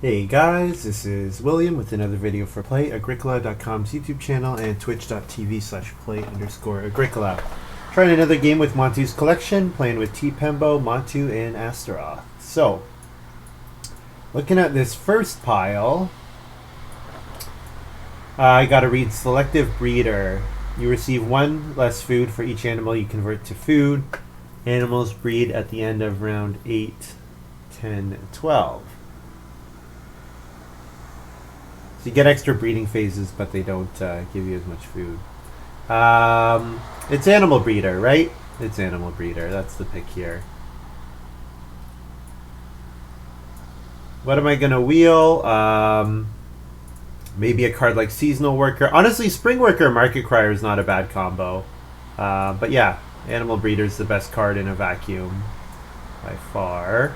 Hey guys, this is William with another video for Play-agricola.com's YouTube channel and twitch.tv/play_agricola. Trying another game with Montu's collection, playing with tpembo, Montu, and Astaroth. So, looking at this first pile, I gotta read Selective Breeder. You receive one less food for each animal you convert to food. Animals breed at the end of round 8, 10, and 12. So you get extra breeding phases, but they don't give you as much food. It's Animal Breeder, right? It's Animal Breeder. That's the pick here. What am I going to wheel? Maybe a card like Seasonal Worker. Honestly, Spring Worker and Market Crier is not a bad combo. But yeah, Animal Breeder is the best card in a vacuum by far.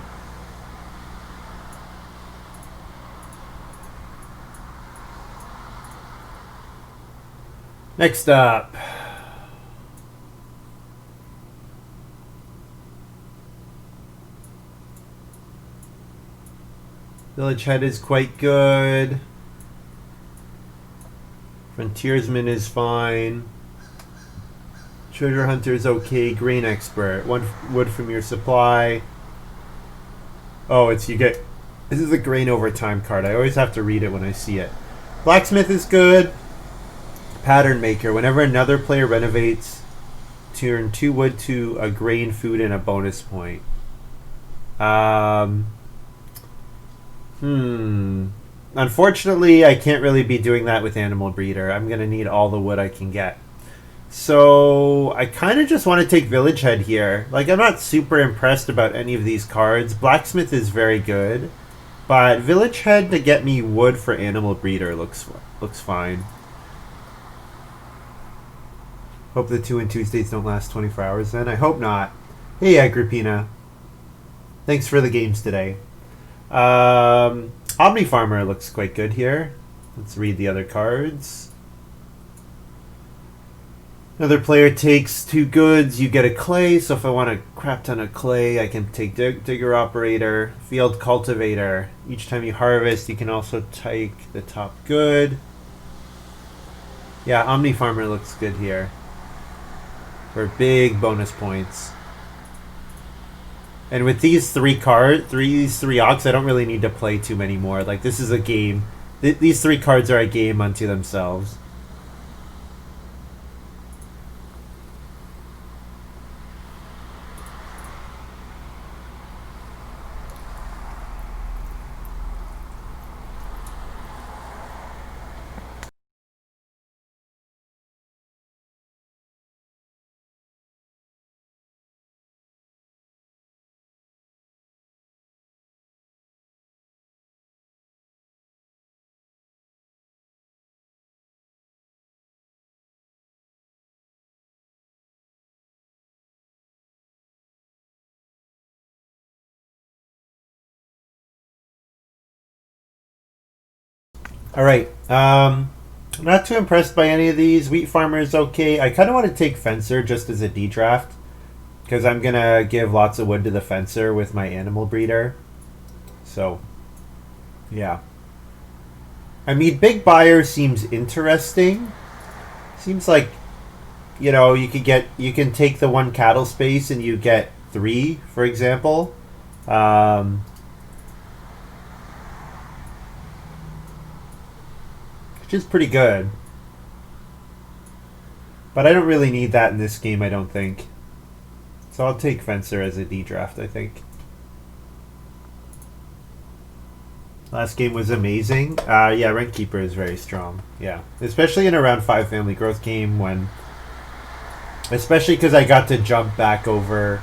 Next up, Village Head is quite good. Frontiersman is fine. Treasure Hunter is okay. Grain Expert, one wood from your supply. Oh, it's you get. This is a grain over time card. I always have to read it when I see it. Blacksmith is good. Pattern Maker. Whenever another player renovates, turn 2 wood to a grain, food, and a bonus point. Unfortunately, I can't really be doing that with Animal Breeder. I'm going to need all the wood I can get. So, I kind of just want to take Village Head here. Like, I'm not super impressed about any of these cards. Blacksmith is very good. But Village Head to get me wood for Animal Breeder looks fine. Hope the 2 and Tuesdays don't last 24 hours then. I hope not. Hey, Agrippina. Thanks for the games today. Omni Farmer looks quite good here. Let's read the other cards. Another player takes 2 goods. You get a clay. So if I want a crap ton of clay, I can take Digger Operator, Field Cultivator. Each time you harvest, you can also take the top good. Yeah, Omni Farmer looks good here. For big bonus points. And with these 3 Ox, I don't really need to play too many more. Like, this is a game. These 3 cards are a game unto themselves. Alright, not too impressed by any of these. Wheat Farmer is okay. I kind of want to take Fencer just as a D draft. Because I'm going to give lots of wood to the Fencer with my Animal Breeder. So, yeah. I mean, Big Buyer seems interesting. Seems like, you know, you can take the 1 cattle space and you get 3, for example. Which is pretty good. But I don't really need that in this game, I don't think. So I'll take Fencer as a D draft, I think. Last game was amazing. Yeah, Rent Keeper is very strong. Yeah, especially in a round 5 family growth game when... Especially because I got to jump back over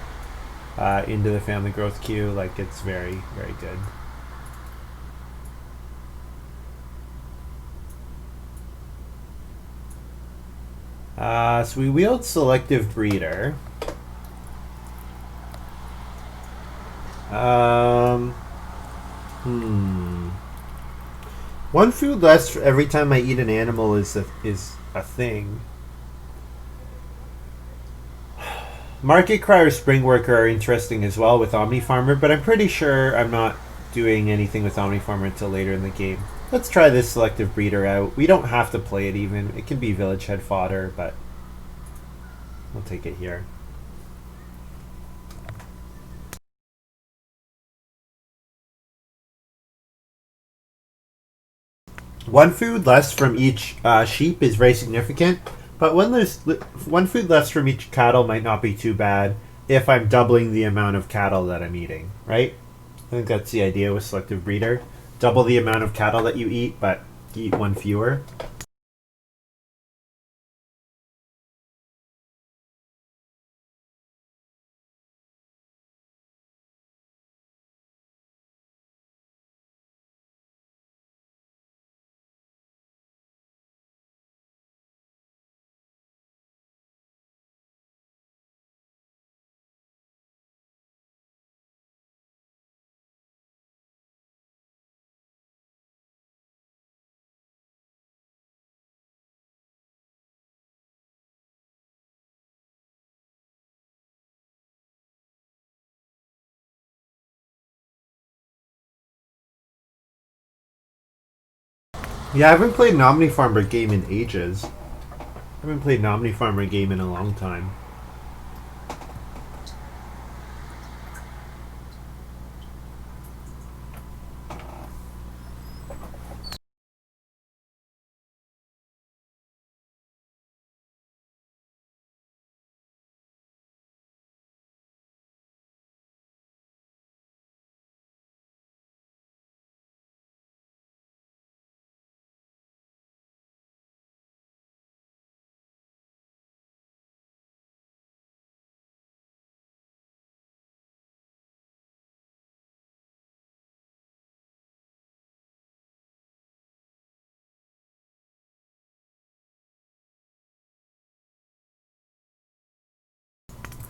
into the family growth queue. Like, it's very, very good. So we wheeled Selective Breeder. One food less every time I eat an animal is a thing. Market Crier, Spring Worker are interesting as well with Omni Farmer, but I'm pretty sure I'm not doing anything with Omni Farmer until later in the game. Let's try this selective breeder out. We don't have to play it even. It can be village head fodder, but we'll take it here. One food less from each sheep is very significant, but when there's one food less from each cattle might not be too bad if I'm doubling the amount of cattle that I'm eating, right? I think that's the idea with selective breeder. Double the amount of cattle that you eat, but you eat one fewer. Yeah, I haven't played an Omni Farmer game in ages. I haven't played an Omni Farmer game in a long time.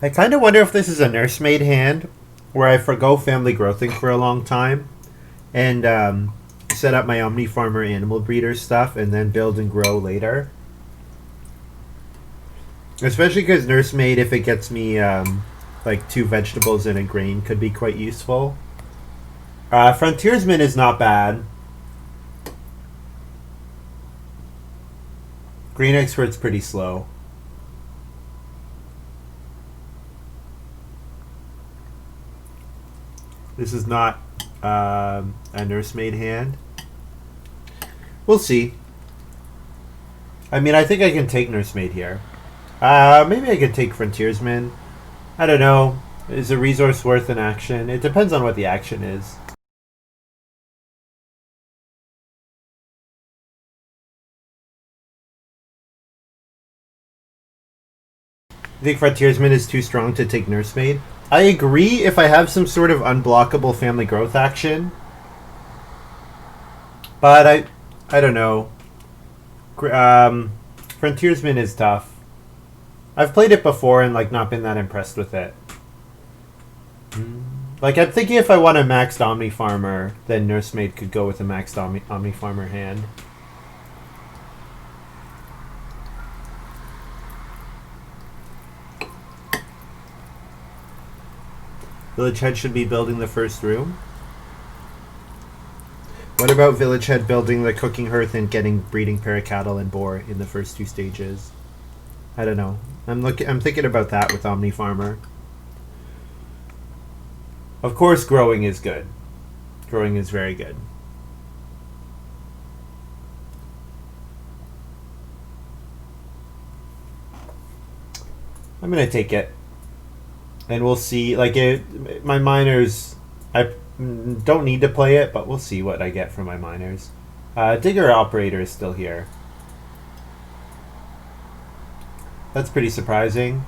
I kind of wonder if this is a nursemaid hand where I forgo family growthing for a long time and set up my Omni Farmer animal breeder stuff and then build and grow later. Especially because nursemaid, if it gets me like 2 vegetables and a grain, could be quite useful. Frontiersman is not bad. Green Expert's pretty slow. This is not a nursemaid hand. We'll see. I mean, I think I can take nursemaid here. Maybe I could take frontiersman. I don't know. Is a resource worth an action? It depends on what the action is. I think frontiersman is too strong to take nursemaid. I agree if I have some sort of unblockable family growth action. But I don't know. Frontiersman is tough. I've played it before and like not been that impressed with it. Like I'm thinking if I want a maxed Omni Farmer, then nursemaid could go with a maxed Omni Farmer hand. Village Head should be building the first room. What about Village Head building the cooking hearth and getting breeding pair of cattle and boar in the first 2 stages? I don't know. I'm thinking about that with Omni Farmer. Of course, growing is good. Growing is very good. I'm gonna take it. And we'll see. Like my miners, I don't need to play it, but we'll see what I get from my miners. Digger Operator is still here. That's pretty surprising.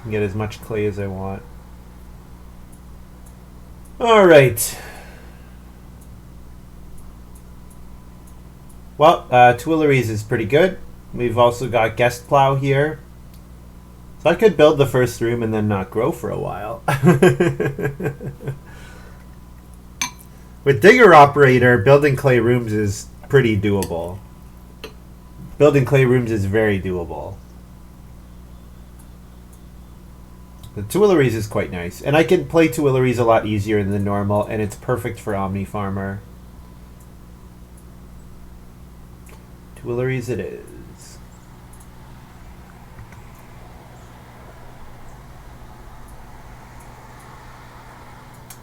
I can get as much clay as I want. Alright. Well, Tuileries is pretty good. We've also got Guest Plow here. So I could build the first room and then not grow for a while. With Digger Operator, building clay rooms is pretty doable. Building clay rooms is very doable. The Tuileries is quite nice. And I can play Tuileries a lot easier than normal, and it's perfect for Omni Farmer. Tuileries it is.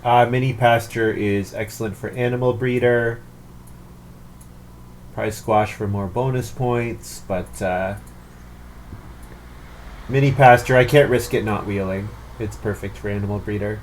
Mini Pasture is excellent for Animal Breeder. Prize Squash for more bonus points, but Mini Pasture, I can't risk it not wheeling. It's perfect for Animal Breeder.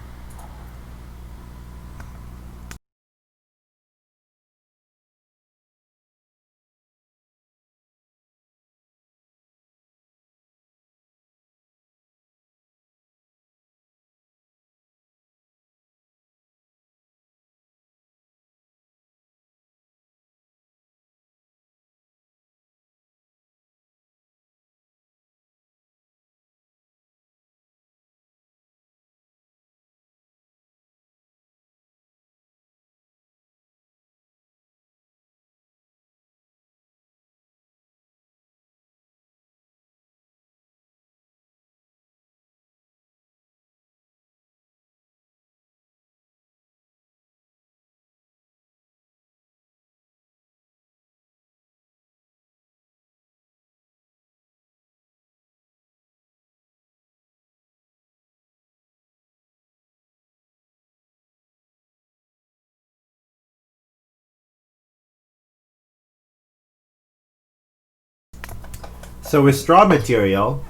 So with straw material,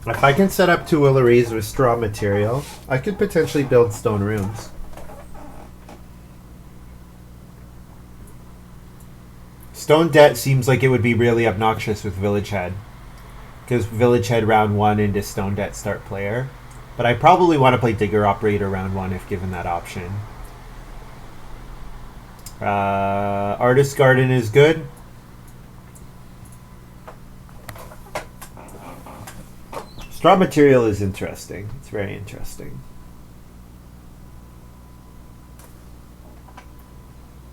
if I can set up Tuileries with straw material, I could potentially build stone rooms. Stone Debt seems like it would be really obnoxious with Village Head, because Village Head round 1 into Stone Debt start player. But I probably want to play Digger Operator round 1 if given that option. Artist Garden is good. Straw material is interesting. It's very interesting.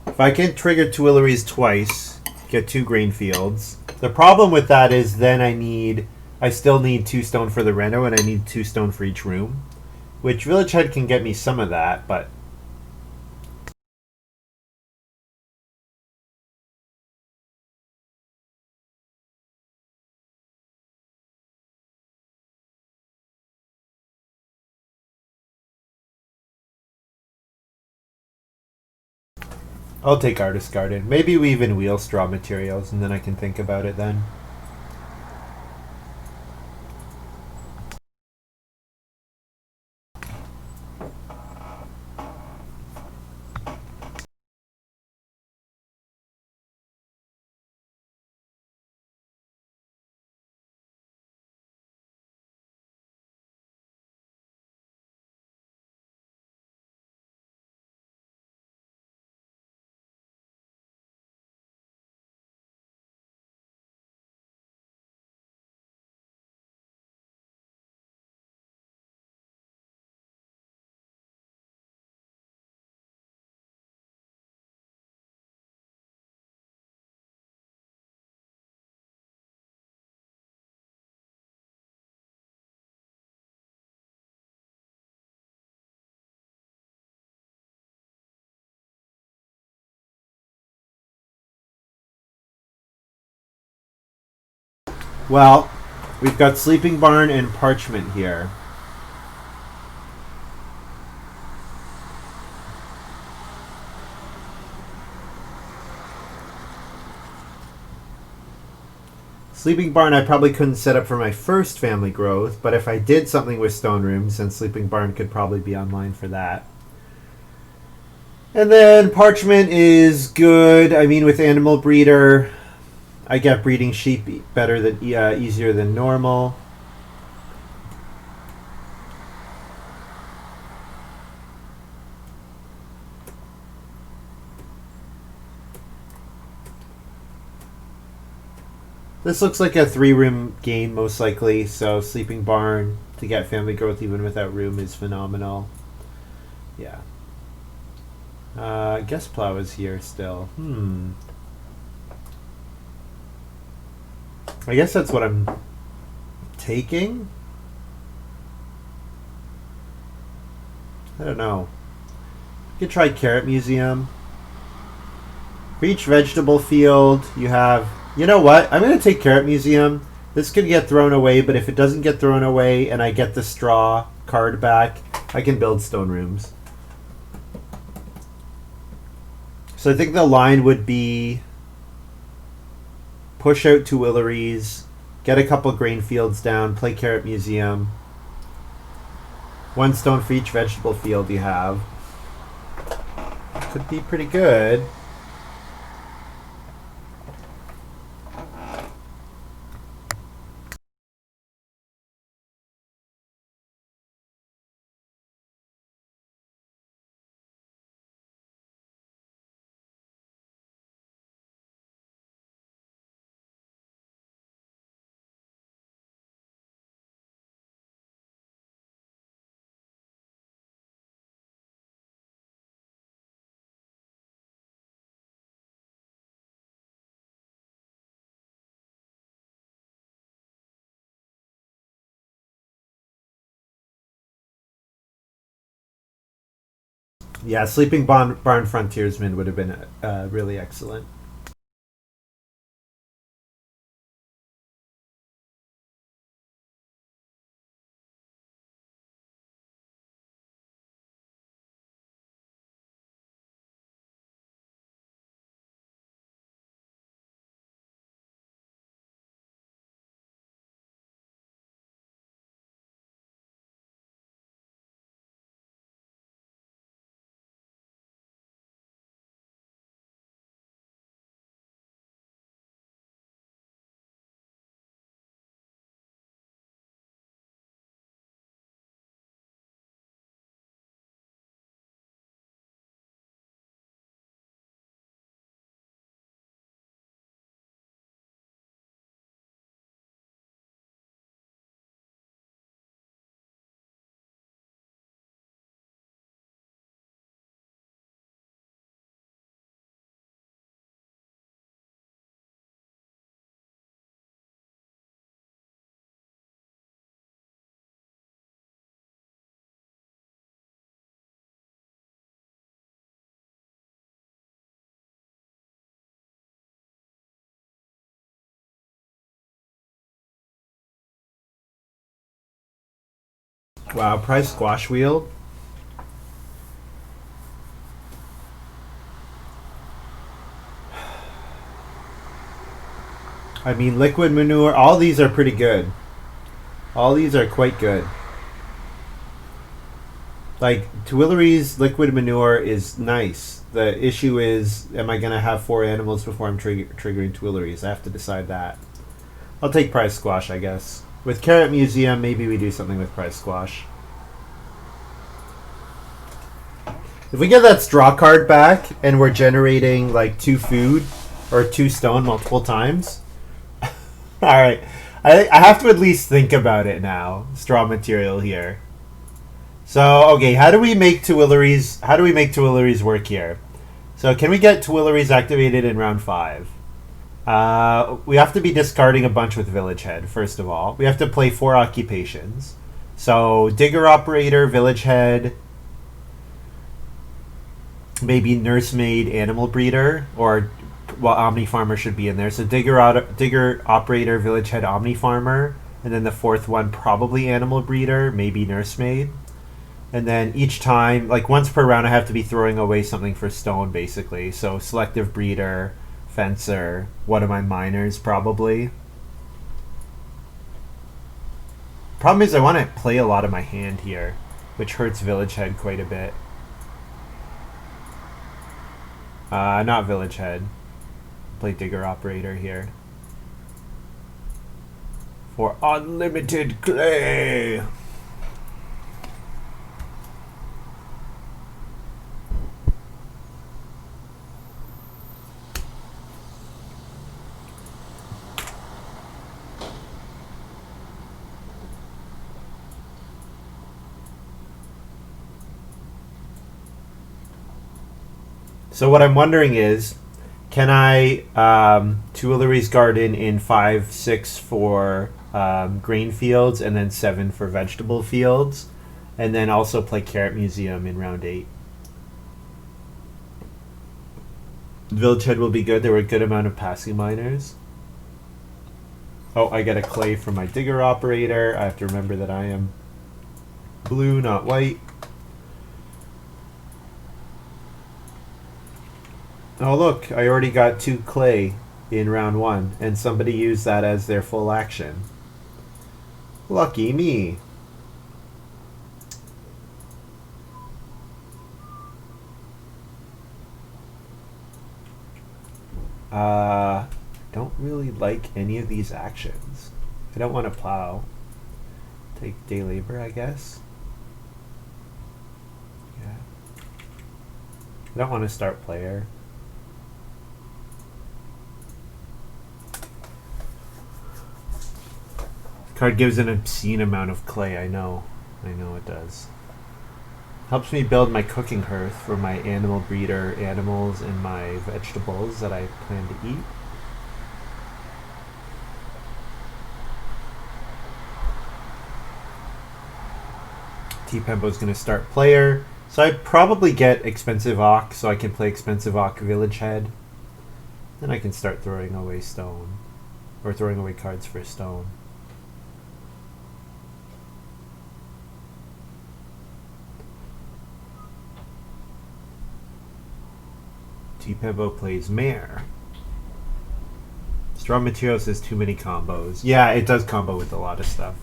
If I can trigger Tuileries twice, get 2 grain fields. The problem with that is then I still need 2 stone for the reno, and I need 2 stone for each room. Which Village Head can get me some of that, but I'll take Artist Garden. Maybe we even wheel straw materials, and then I can think about it then. Well, we've got Sleeping Barn and Parchment here. Sleeping Barn I probably couldn't set up for my first family growth, but if I did something with stone rooms, then Sleeping Barn could probably be online for that. And then Parchment is good. I mean, with Animal Breeder, I get breeding sheep better than easier than normal. This looks like a 3-room game, most likely, so Sleeping Barn to get family growth even without room is phenomenal. Yeah. Guest Plow is here still. I guess that's what I'm taking. I don't know. You could try Carrot Museum. For each vegetable field, you have... You know what? I'm going to take Carrot Museum. This could get thrown away, but if it doesn't get thrown away and I get the straw card back, I can build stone rooms. So I think the line would be push out Tuileries, get a couple grain fields down, play Carrot Museum. 1 stone for each vegetable field you have. Could be pretty good. Yeah, Sleeping Barn Frontiersman would have been really excellent. Wow, prize squash wheel. I mean, liquid manure. All these are pretty good. All these are quite good. Like, Tuileries liquid manure is nice. The issue is, am I going to have 4 animals before I'm triggering Tuileries? I have to decide that. I'll take prize squash, I guess. With Carrot Museum, maybe we do something with prize squash. If we get that straw card back and we're generating like 2 food or 2 stone multiple times, alright. I have to at least think about it now. Straw material here. So, okay, how do we make Tuileries work here? So can we get Tuileries activated in round 5? We have to be discarding a bunch with Village Head, first of all. We have to play 4 occupations. So Digger Operator, Village Head, maybe Nursemaid, Animal Breeder, or well, Omni Farmer should be in there. So Digger Operator, Village Head, Omni Farmer, and then the 4th one probably Animal Breeder, maybe Nursemaid. And then each time, like once per round, I have to be throwing away something for stone, basically. So Selective Breeder, Fencer, one of my miners, probably. Problem is I want to play a lot of my hand here, which hurts Village Head quite a bit. Not Village Head. Play Digger Operator here. For unlimited clay! So what I'm wondering is, can I Tuileries Garden in 5-6 for grain fields and then 7 for vegetable fields? And then also play Carrot Museum in round 8. Village Head will be good. There were a good amount of passing miners. Oh, I get a clay from my digger operator. I have to remember that I am blue, not white. Oh look, I already got 2 clay in round 1, and somebody used that as their full action. Lucky me. Don't really like any of these actions. I don't want to plow. Take day labor, I guess. Yeah. I don't want to start player. Card gives an obscene amount of clay, I know. I know it does. Helps me build my cooking hearth for my animal breeder animals and my vegetables that I plan to eat. tpembo is going to start player. So I probably get expensive Ock so I can play expensive Ock Village Head. Then I can start throwing away stone. Or throwing away cards for stone. tpembo plays Mare. Straw Materials has too many combos. Yeah, it does combo with a lot of stuff.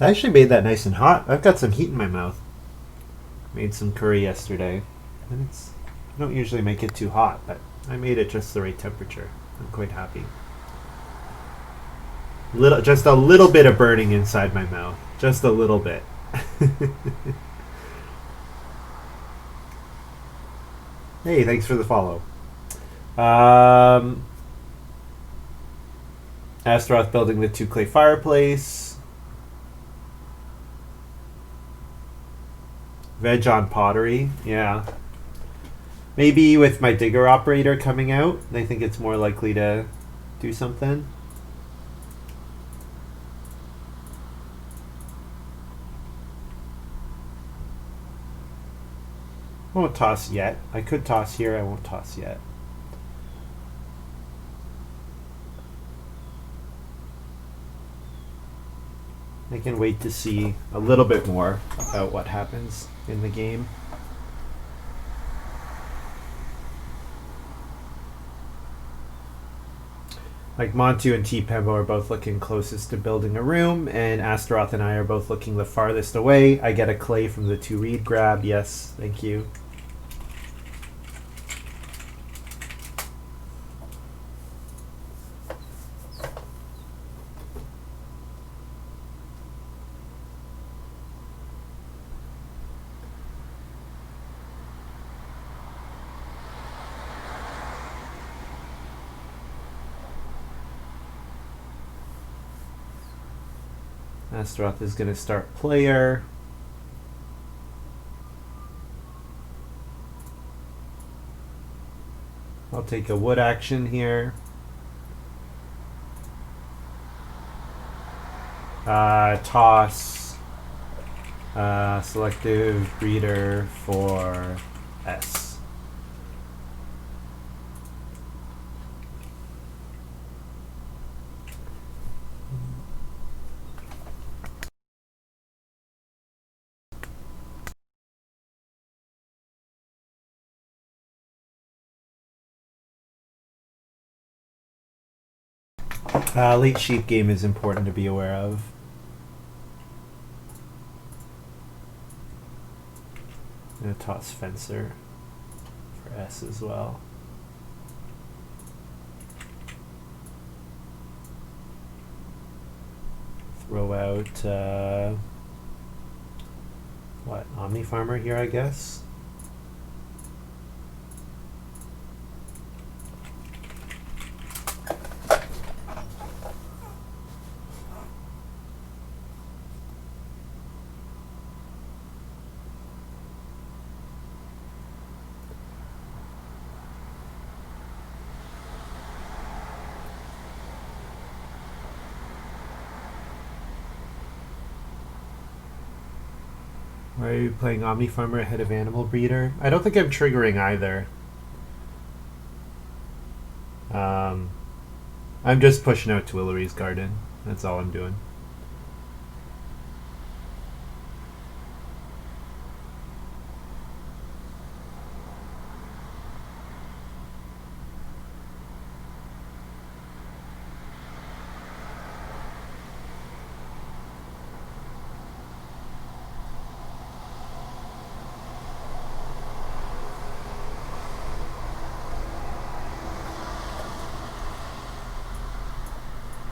I actually made that nice and hot. I've got some heat in my mouth. Made some curry yesterday. And I don't usually make it too hot, but I made it just the right temperature. I'm quite happy. Just a little bit of burning inside my mouth. Just a little bit. Hey, thanks for the follow. Astaroth building the 2 clay fireplace. Veg on pottery, yeah. Maybe with my digger operator coming out, I think it's more likely to do something. I won't toss yet. I could toss here, I won't toss yet. I can wait to see a little bit more about what happens in the game. Like Montu and tpembo are both looking closest to building a room, and Astaroth and I are both looking the farthest away. I get a clay from the 2 reed grab. Yes, thank you. Astaroth is going to start player. I'll take a wood action here. Toss selective breeder for S. Late sheep game is important to be aware of. I'm going to toss Fencer for S as well. throw out what, Omni Farmer here, I guess. Why are you playing Omni Farmer ahead of Animal Breeder? I don't think I'm triggering either. I'm just pushing out Tuileries Garden. That's all I'm doing.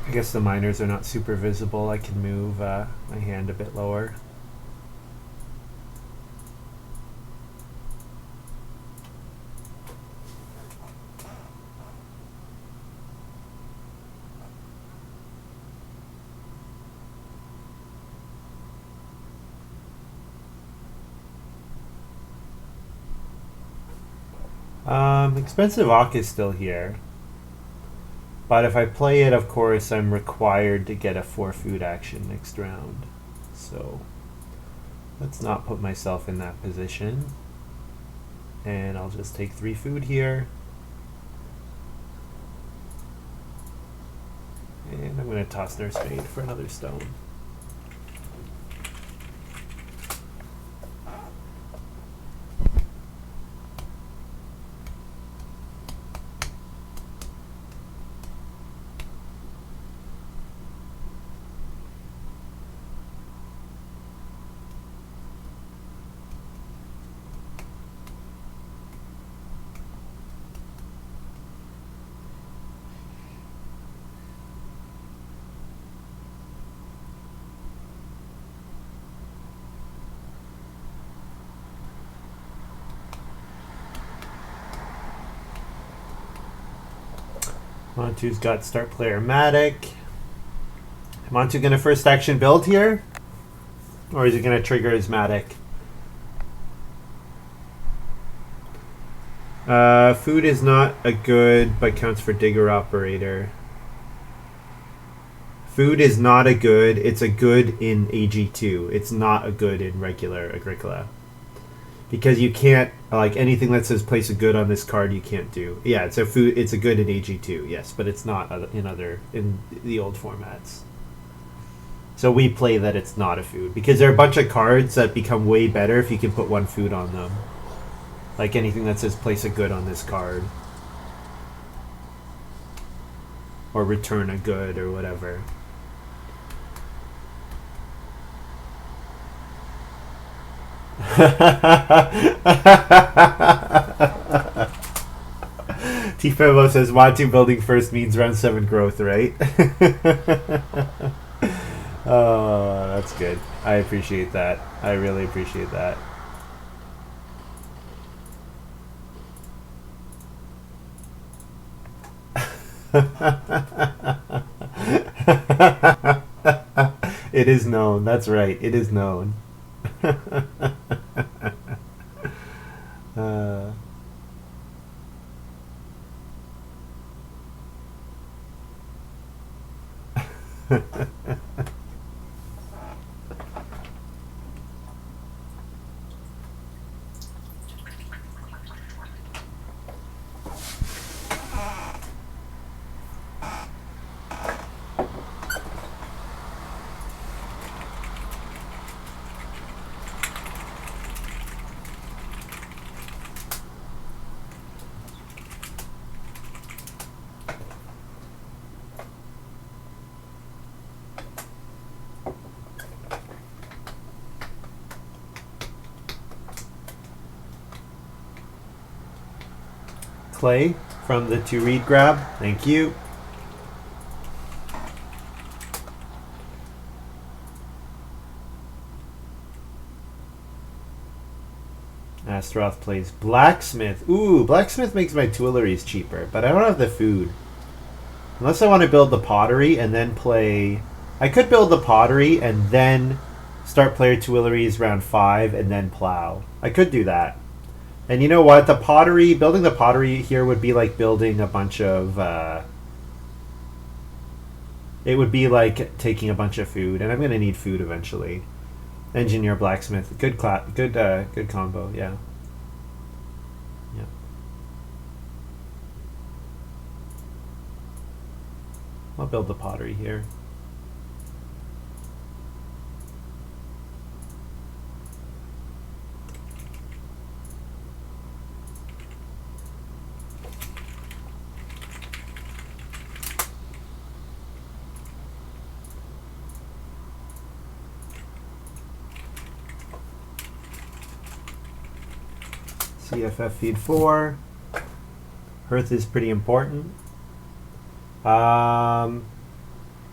I guess the miners are not super visible. I can move my hand a bit lower. Expensive Auk is still here. But if I play it, of course, I'm required to get a 4 food action next round. So let's not put myself in that position. And I'll just take 3 food here. And I'm going to toss their spade for another stone. Montu's got start player Matic. Montu gonna first action build here? Or is he gonna trigger his Matic? Food is not a good, but counts for digger operator. Food is not a good, it's a good in AG2. It's not a good in regular Agricola. Because you can't, like, anything that says place a good on this card you can't do. Yeah, it's a food. It's a good in AG2, yes, but it's not in the old formats. So we play that it's not a food because there are a bunch of cards that become way better if you can put 1 food on them. Like anything that says place a good on this card, or return a good or whatever. tpembo says Montu building first means round 7 growth, right? Oh, that's good. I appreciate that. I really appreciate that. It is known. That's right. It is known. Clay from the to read grab. Thank you. Astaroth plays blacksmith. Ooh, blacksmith makes my tooleries cheaper, but I don't have the food. Unless I want to build the pottery and then play... I could build the pottery and then start player tooleries round 5 and then plow. I could do that. And you know what? The pottery, building the pottery here would be like building a bunch of... it would be like taking a bunch of food, and I'm going to need food eventually. Engineer, blacksmith. Good combo, yeah. Yeah. I'll build the pottery here. CFF feed 4. Hearth is pretty important. You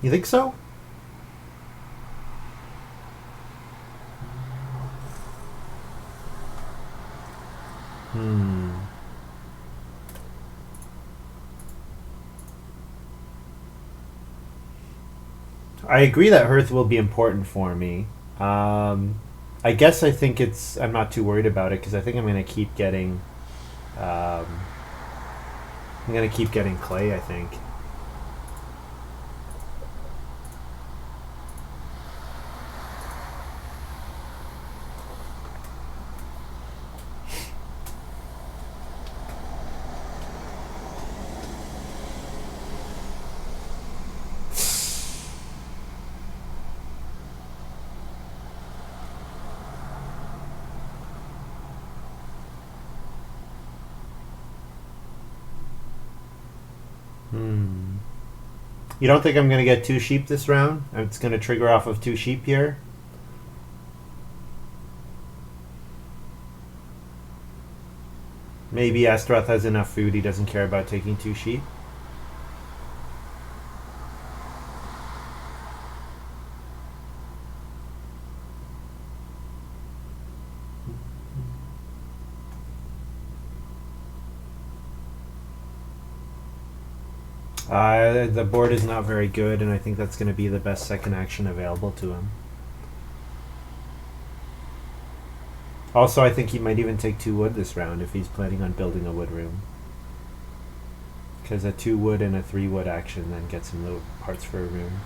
think so? I agree that Hearth will be important for me. I guess I think I'm not too worried about it because I think I'm going to keep getting clay, I think. You don't think I'm going to get 2 sheep this round? It's going to trigger off of 2 sheep here? Maybe Astaroth has enough food, he doesn't care about taking 2 sheep. The board is not very good, and I think that's going to be the best second action available to him. Also, I think he might even take 2 wood this round if he's planning on building a wood room. Because a 2 wood and a 3 wood action then gets him the parts for a room.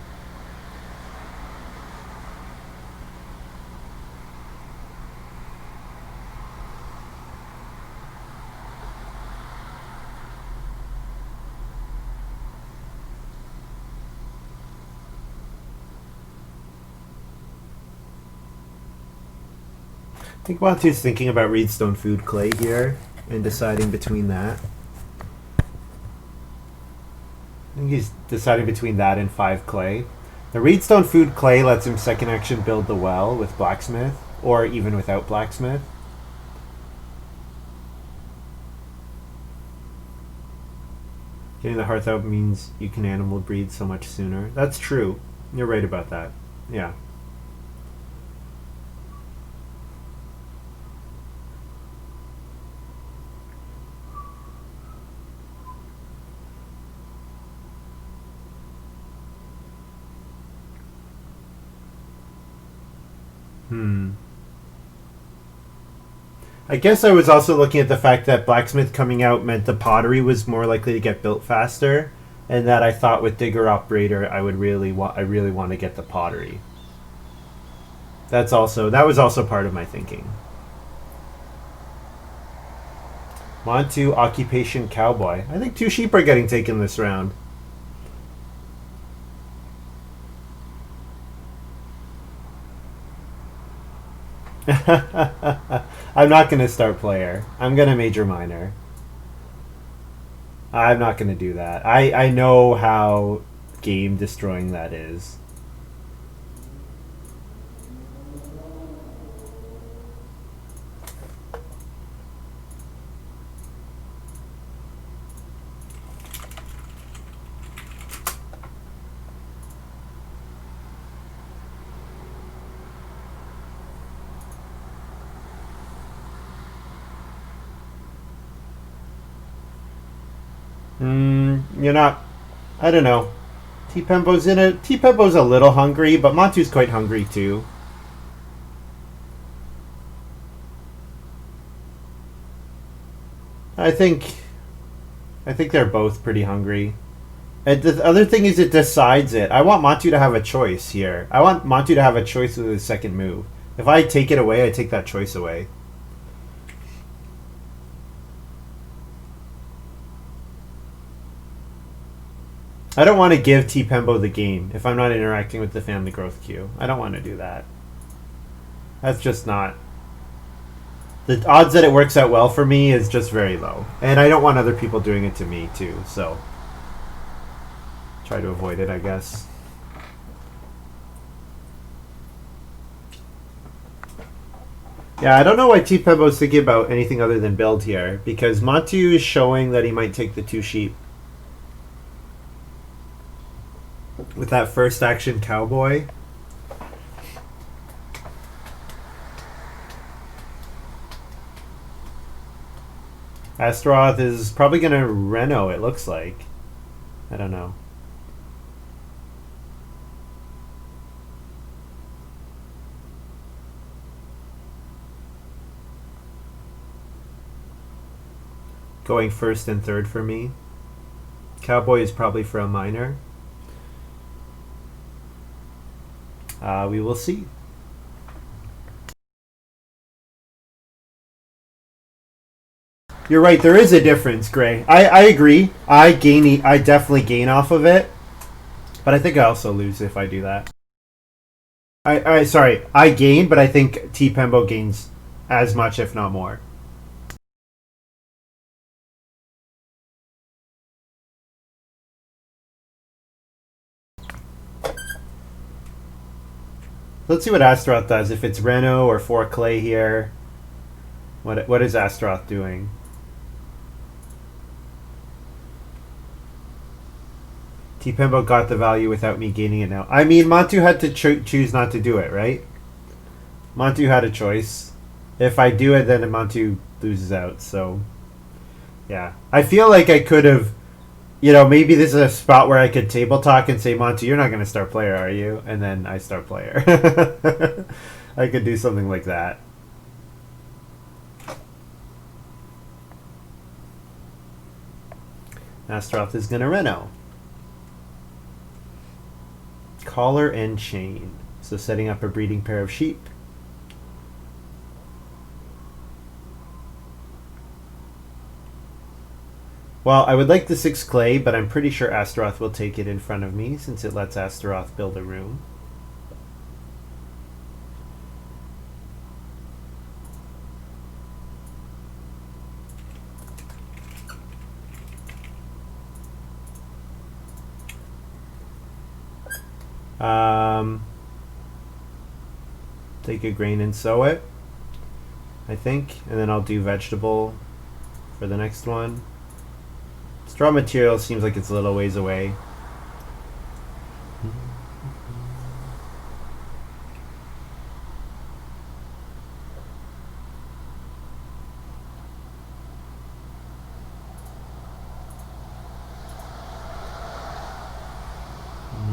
I think Montu's thinking about Reedstone Food Clay here and deciding between that. I think he's deciding between that and 5 clay. The Reedstone Food Clay lets him second action build the well with blacksmith, or even without blacksmith. Getting the hearth out means you can animal breed so much sooner. That's true. You're right about that. Yeah. I guess I was also looking at the fact that blacksmith coming out meant the pottery was more likely to get built faster, and that I thought with digger operator I really want to get the pottery. That was also part of my thinking. Montu occupation cowboy. I think 2 sheep are getting taken this round. I'm not going to start player. I'm going to major minor. I'm not going to do that. I know how game destroying that is. You're not. I don't know. Tpembo's a little hungry, but Montu's quite hungry too. I think I think they're both pretty hungry. And the other thing is it decides it. I want Montu to have a choice here. I want Montu to have a choice with his second move. If I take it away, I take that choice away. I don't want to give tpembo the game if I'm not interacting with the family growth queue. I don't want to do that. That's just not. The odds that it works out well for me is just very low. And I don't want other people doing it to me too, so try to avoid it, I guess. Yeah, I don't know why tpembo's thinking about anything other than build here, because Montu is showing that he might take the 2 sheep. With that first action cowboy. Astaroth is probably going to Reno, it looks like. I don't know. Going first and third for me. Cowboy is probably for a minor. We will see. You're right. There is a difference, Gray. I agree. I definitely gain off of it, but I think I also lose if I do that. Sorry. I gain, but I think tpembo gains as much, if not more. Let's see what Astaroth does. If it's Reno or 4 clay here, what is Astaroth doing? tpembo got the value without me gaining it now. I mean, Montu had to choose not to do it, right? Montu had a choice. If I do it, then Montu loses out. So, yeah. I feel like I could have, maybe this is a spot where I could table talk and say, Montu, you're not going to start player, are you? And then I start player. I could do something like that. Astaroth is going to Reno. Collar and chain. So setting up a breeding pair of sheep. Well, I would like the 6 clay, but I'm pretty sure Astaroth will take it in front of me since it lets Astaroth build a room. Take a grain and sow it, I think, and then I'll do vegetable for the next one. Straw material seems like it's a little ways away.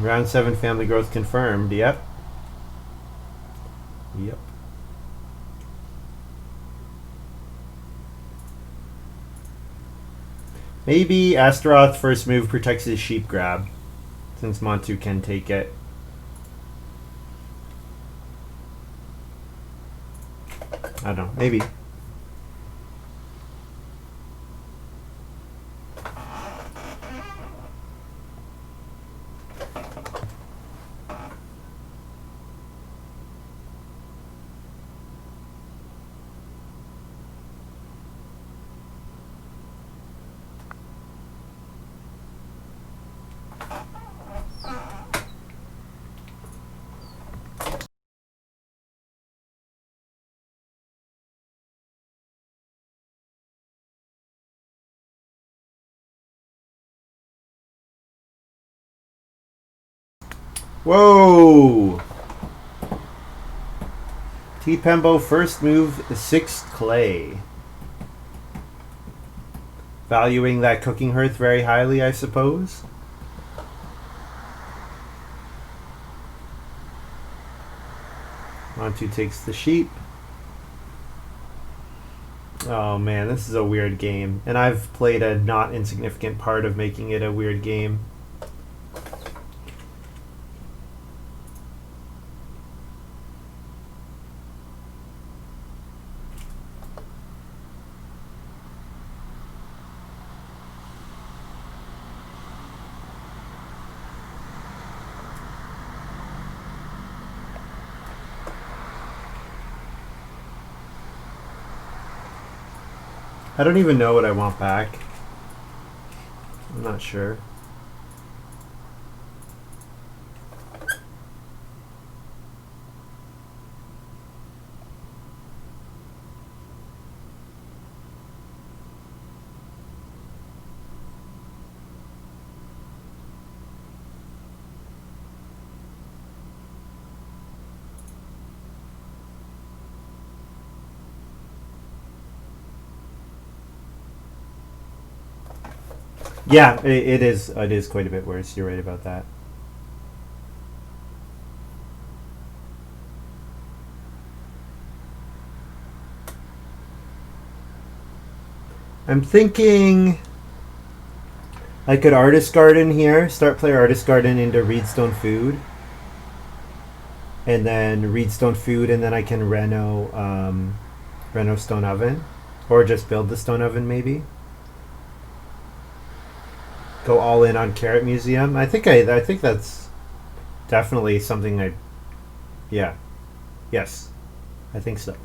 Round 7 family growth confirmed. Yep. Yep. Maybe Astaroth first move protects his sheep grab, since Montu can take it. I don't know. Maybe. Whoa! tpembo first move 6 clay. Valuing that cooking hearth very highly, I suppose. Montu takes the sheep. Oh man, this is a weird game. And I've played a not insignificant part of making it a weird game. I don't even know what I want back. I'm not sure. Yeah, it is. It is quite a bit worse. You're right about that. I'm thinking I could artist garden here. Start player artist garden into Reedstone food, and then Reedstone food, and then I can reno stone oven, or just build the stone oven maybe. Go all in on Carrot Museum. I think that's definitely something I. Yeah. Yes. I think so.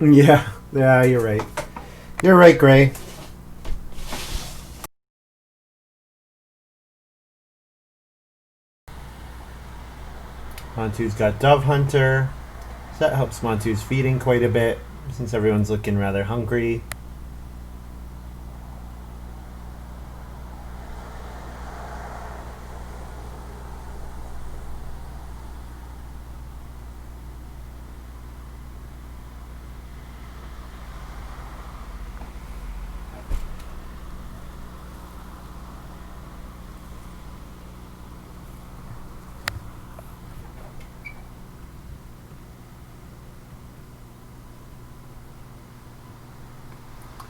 Yeah. Yeah, you're right. You're right, Gray. Montu's got Dove Hunter. So that helps Montu's feeding quite a bit since everyone's looking rather hungry.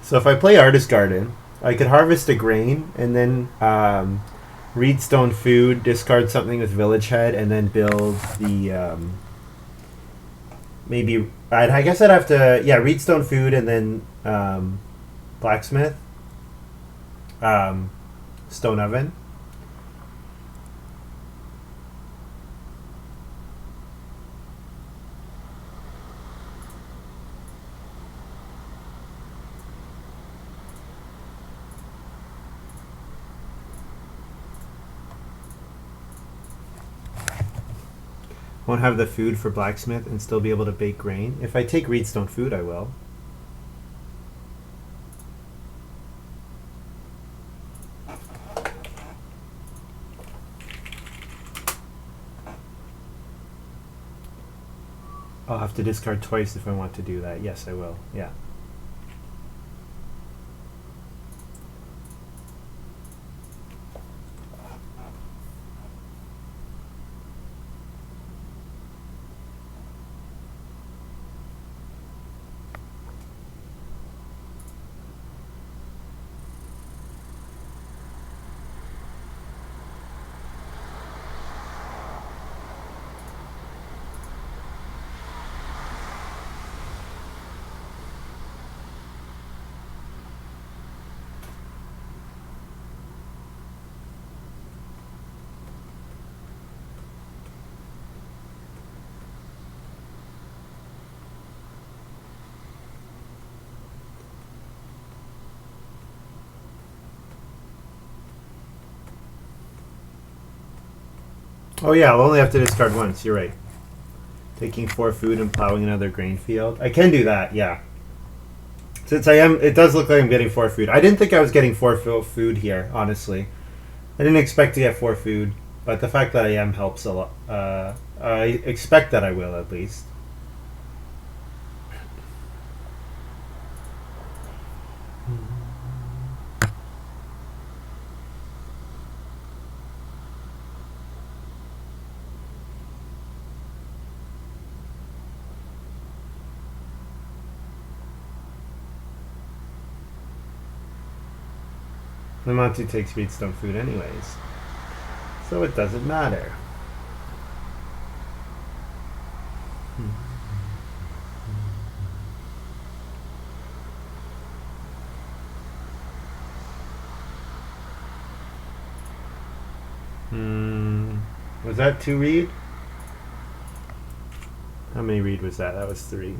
So if I play Artist Garden, I could harvest a grain and then Reedstone food, discard something with Village Head, and then build the maybe. I guess I'd have to Reedstone food and then blacksmith, stone oven. Won't have the food for blacksmith and still be able to bake grain. If I take Reedstone food, I will. I'll have to discard twice if I want to do that. Yes, I will. Yeah. Oh yeah, I'll only have to discard once. You're right. Taking 4 food and plowing another grain field. I can do that. Yeah. Since I am, it does look like I'm getting 4 food. I didn't think I was getting 4 food here. Honestly, I didn't expect to get 4 food, but the fact that I am helps a lot. I expect that I will at least. The Montu takes wheatstone food anyways, so it doesn't matter. Was that 2 read? How many read was that? That was 3.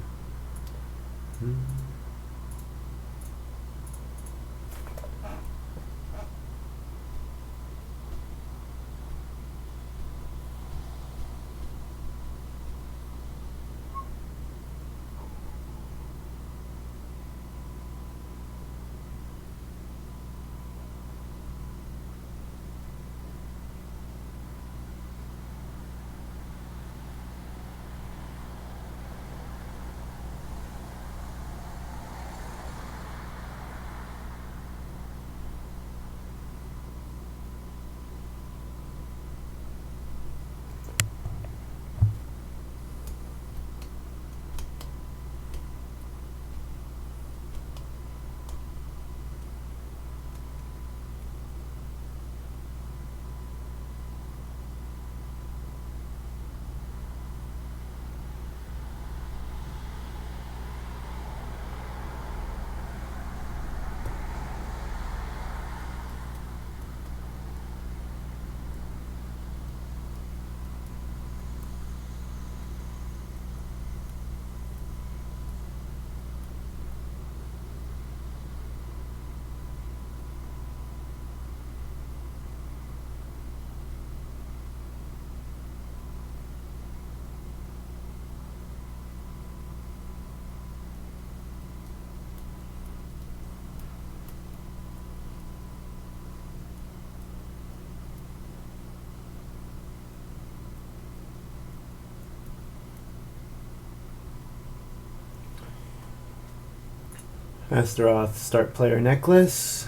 Astaroth, start player necklace.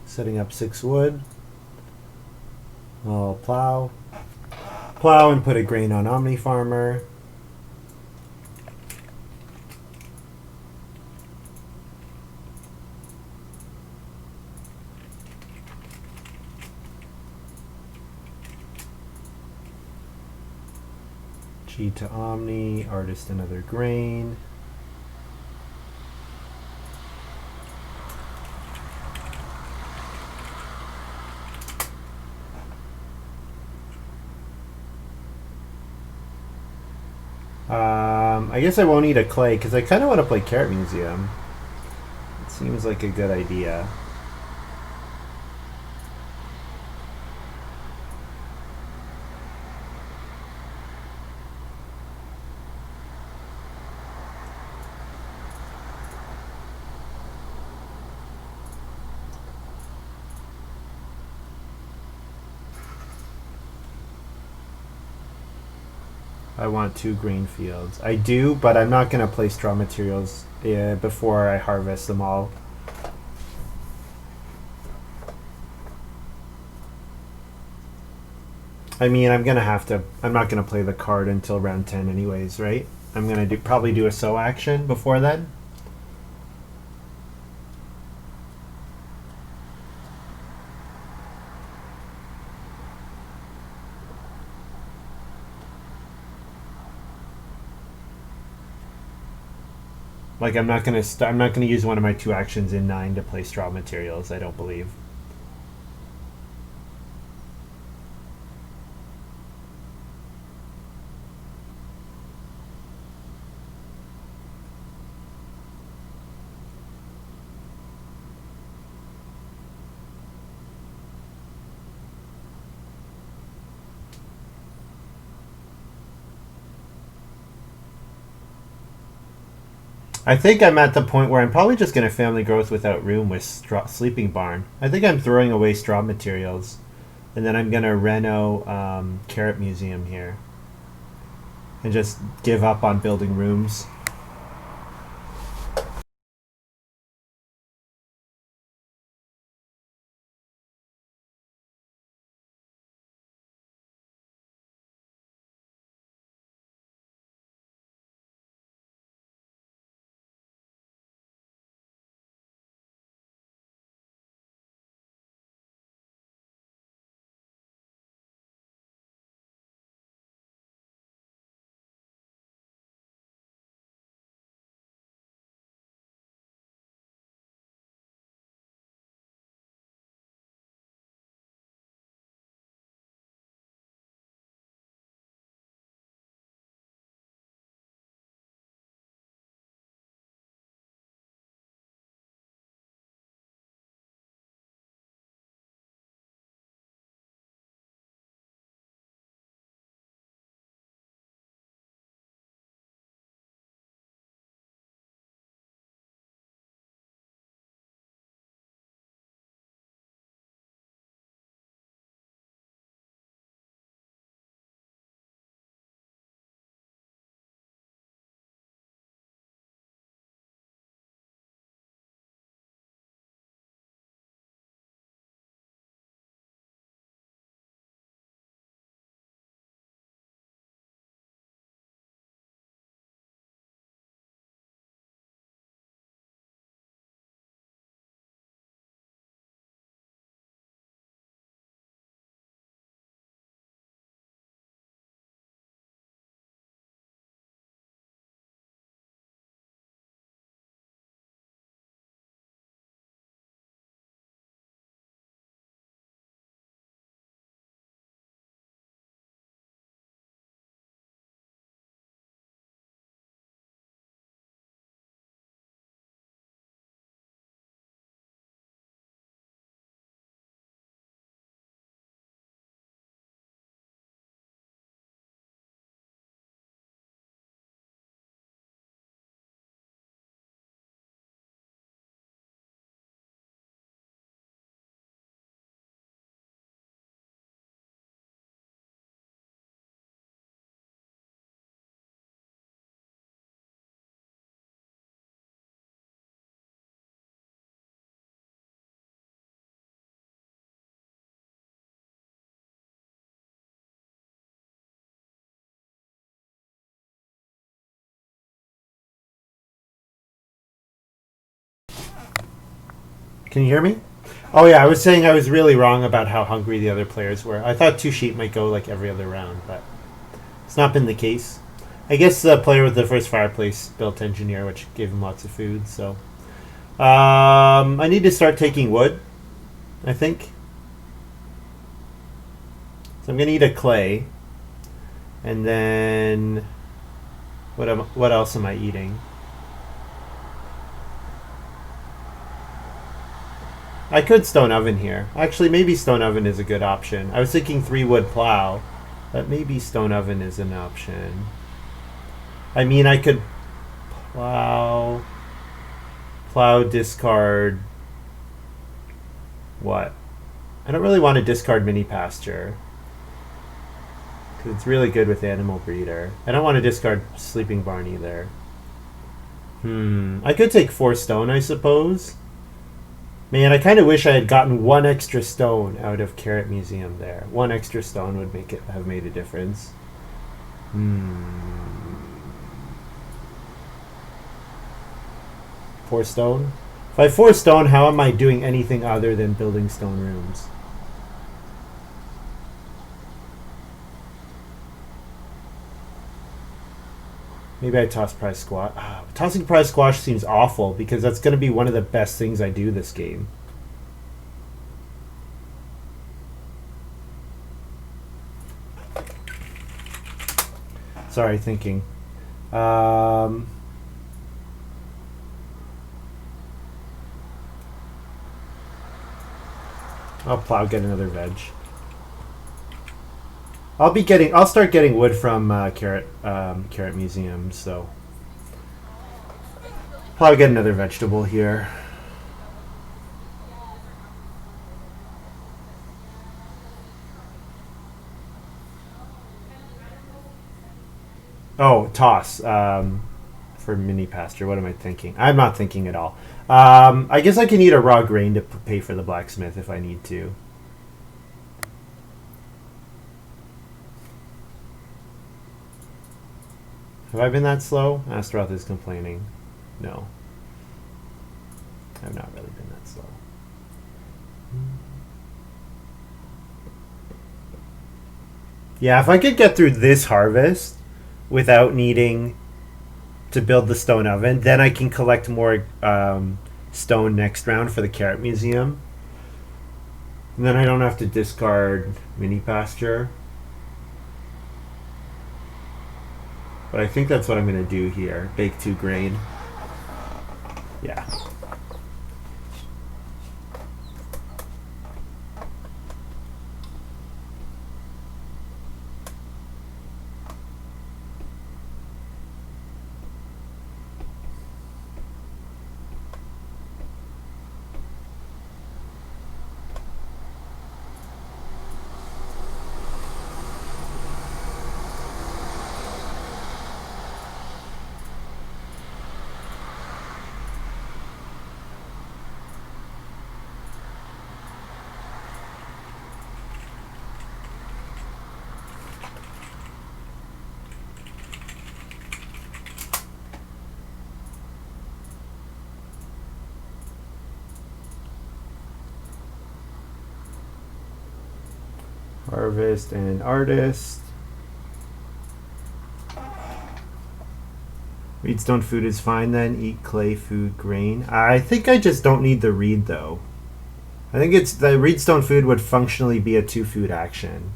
Setting up 6 wood. I'll plow. Plow and put a grain on Omni Farmer. G to Omni, Artist another grain. I guess I won't eat a clay because I kind of want to play Carrot Museum. It seems like a good idea. I want 2 green fields. I do, but I'm not going to place straw materials before I harvest them all. I mean, I'm not going to play the card until round 10 anyways, right? I'm going to probably do a sow action before then. Like I'm not gonna use one of my 2 actions in 9 to play straw materials. I don't believe. I think I'm at the point where I'm probably just going to family growth without room with sleeping barn. I think I'm throwing away straw materials. And then I'm going to reno Carrot Museum here. And just give up on building rooms. Can you hear me? Oh yeah, I was saying I was really wrong about how hungry the other players were. I thought 2 sheep might go like every other round, but it's not been the case. I guess the player with the first fireplace built engineer, which gave him lots of food. So I need to start taking wood, I think. So I'm gonna eat a clay, and then what else am I eating? I could stone oven here. Actually, maybe stone oven is a good option. I was thinking 3 wood plow, but maybe stone oven is an option. I mean, I could plow, discard. What? I don't really want to discard mini pasture because it's really good with animal breeder. I don't want to discard sleeping barn either. I could take 4 stone, I suppose. Man, I kind of wish I had gotten 1 extra stone out of Carrot Museum there. 1 extra stone would have made a difference. 4 stone? If I have 4 stone, how am I doing anything other than building stone rooms? Maybe I toss prize squash. Tossing prize squash seems awful because that's going to be one of the best things I do this game. Sorry, thinking. I'll plow, get another veg. I'll start getting wood from Carrot Museum. So Probably get another vegetable here. Oh, toss. For mini pasture. What am I thinking? I'm not thinking at all. I guess I can eat a raw grain to pay for the blacksmith if I need to. Have I been that slow? Astaroth is complaining. No. I've not really been that slow. Yeah, if I could get through this harvest without needing to build the stone oven, then I can collect more stone next round for the carrot museum. And then I don't have to discard mini pasture. But I think that's what I'm going to do here. Bake 2 grain. Yeah. Harvest and artist. Reedstone food is fine then. Eat clay food grain. I think I just don't need the reed though. I think it's the reedstone food would functionally be a 2 food action.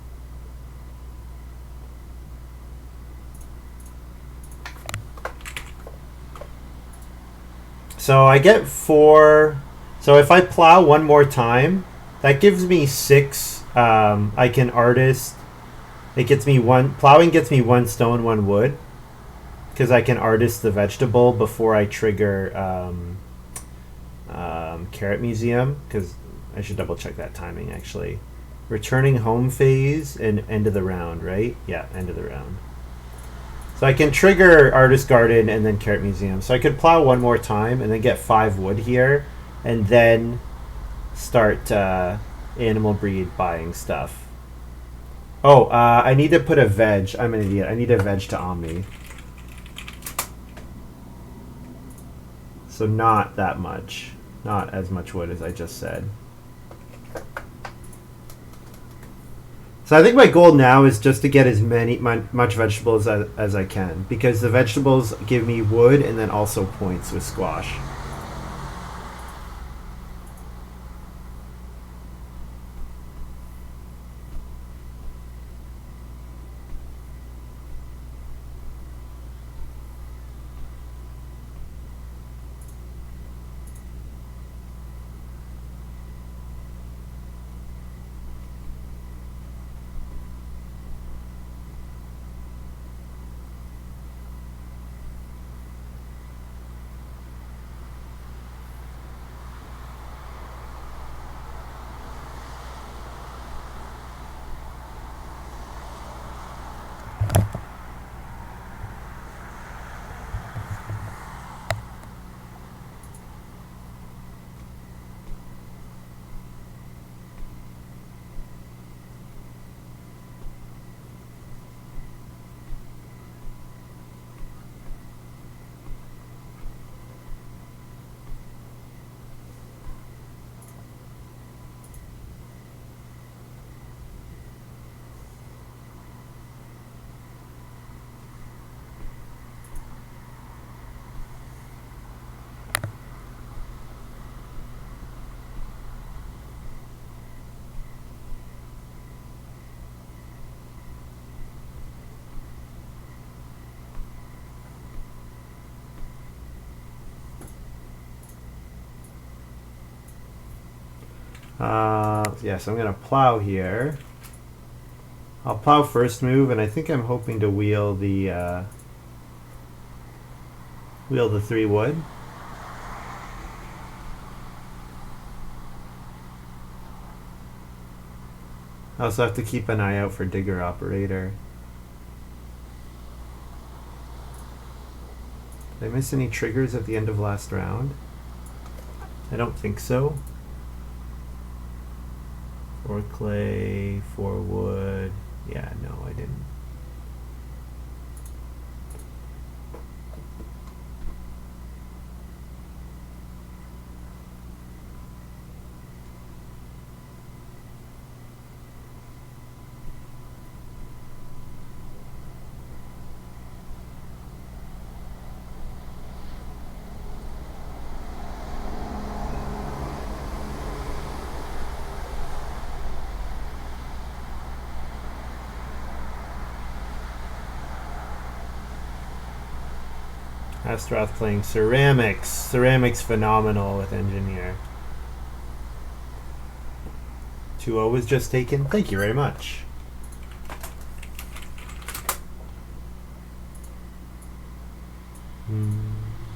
So I get 4. So if I plow one more time, that gives me 6. I can artist. It gets me 1. Plowing gets me 1 stone, 1 wood. Because I can artist the vegetable before I trigger Carrot Museum. Because I should double check that timing actually. Returning home phase and end of the round, right? Yeah, end of the round. So I can trigger Artist Garden and then Carrot Museum. So I could plow one more time and then get 5 wood here. And then start animal breed buying stuff. Oh, I need to put a veg. I'm an idiot. I need a veg to Omni. So not that much. Not as much wood as I just said. So I think my goal now is just to get as much vegetables as I can. Because the vegetables give me wood and then also points with squash. Yeah, so I'm going to plow here. I'll plow first move, and I think I'm hoping to wheel the 3 wood. I also have to keep an eye out for digger operator. Did I miss any triggers at the end of last round? I don't think so. 4 clay, 4 wood. Yeah, no, I didn't. Astaroth playing ceramics. Ceramics phenomenal with engineer. 2-0 was just taken. Thank you very much.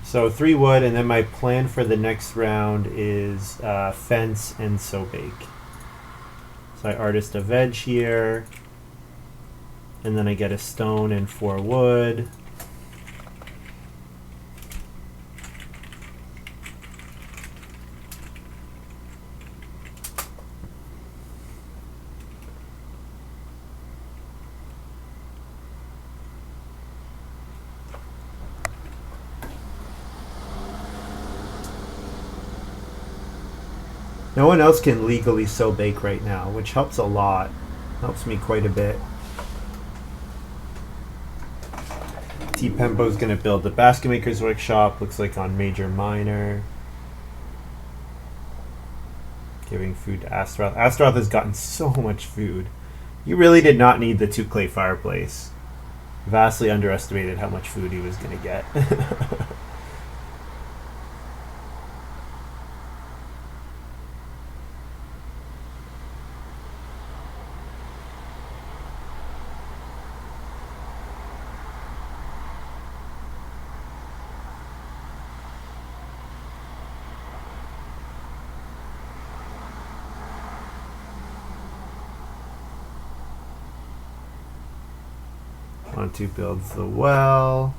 So 3 wood, and then my plan for the next round is fence and so bake. So I artist a veg here, and then I get a stone and 4 wood. No one else can legally so bake right now, which helps a lot. Helps me quite a bit. tpembo's going to build the basket maker's workshop. Looks like on major minor. Giving food to Astaroth. Astaroth has gotten so much food. You really did not need the 2 clay fireplace. Vastly underestimated how much food he was going to get. Montu builds the well.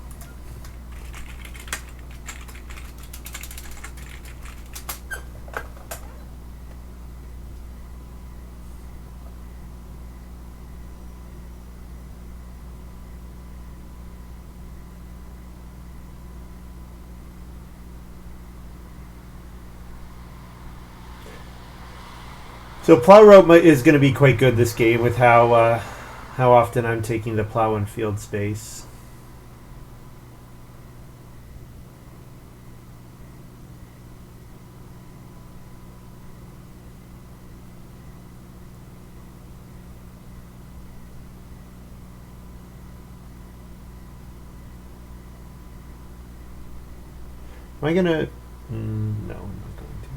So plow rope is going to be quite good this game with how often I'm taking the plow in field space. Am I going to... no, I'm not going to.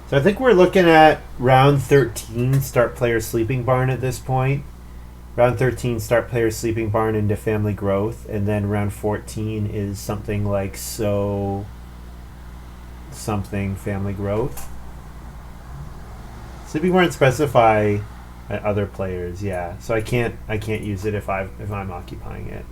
So I think we're looking at round 13, start player sleeping barn at this point. Round 13, start player sleeping barn into family growth. And then round 14 is something like so something family growth. Sleeping barn specify other players, yeah. So I can't use it if I'm occupying it.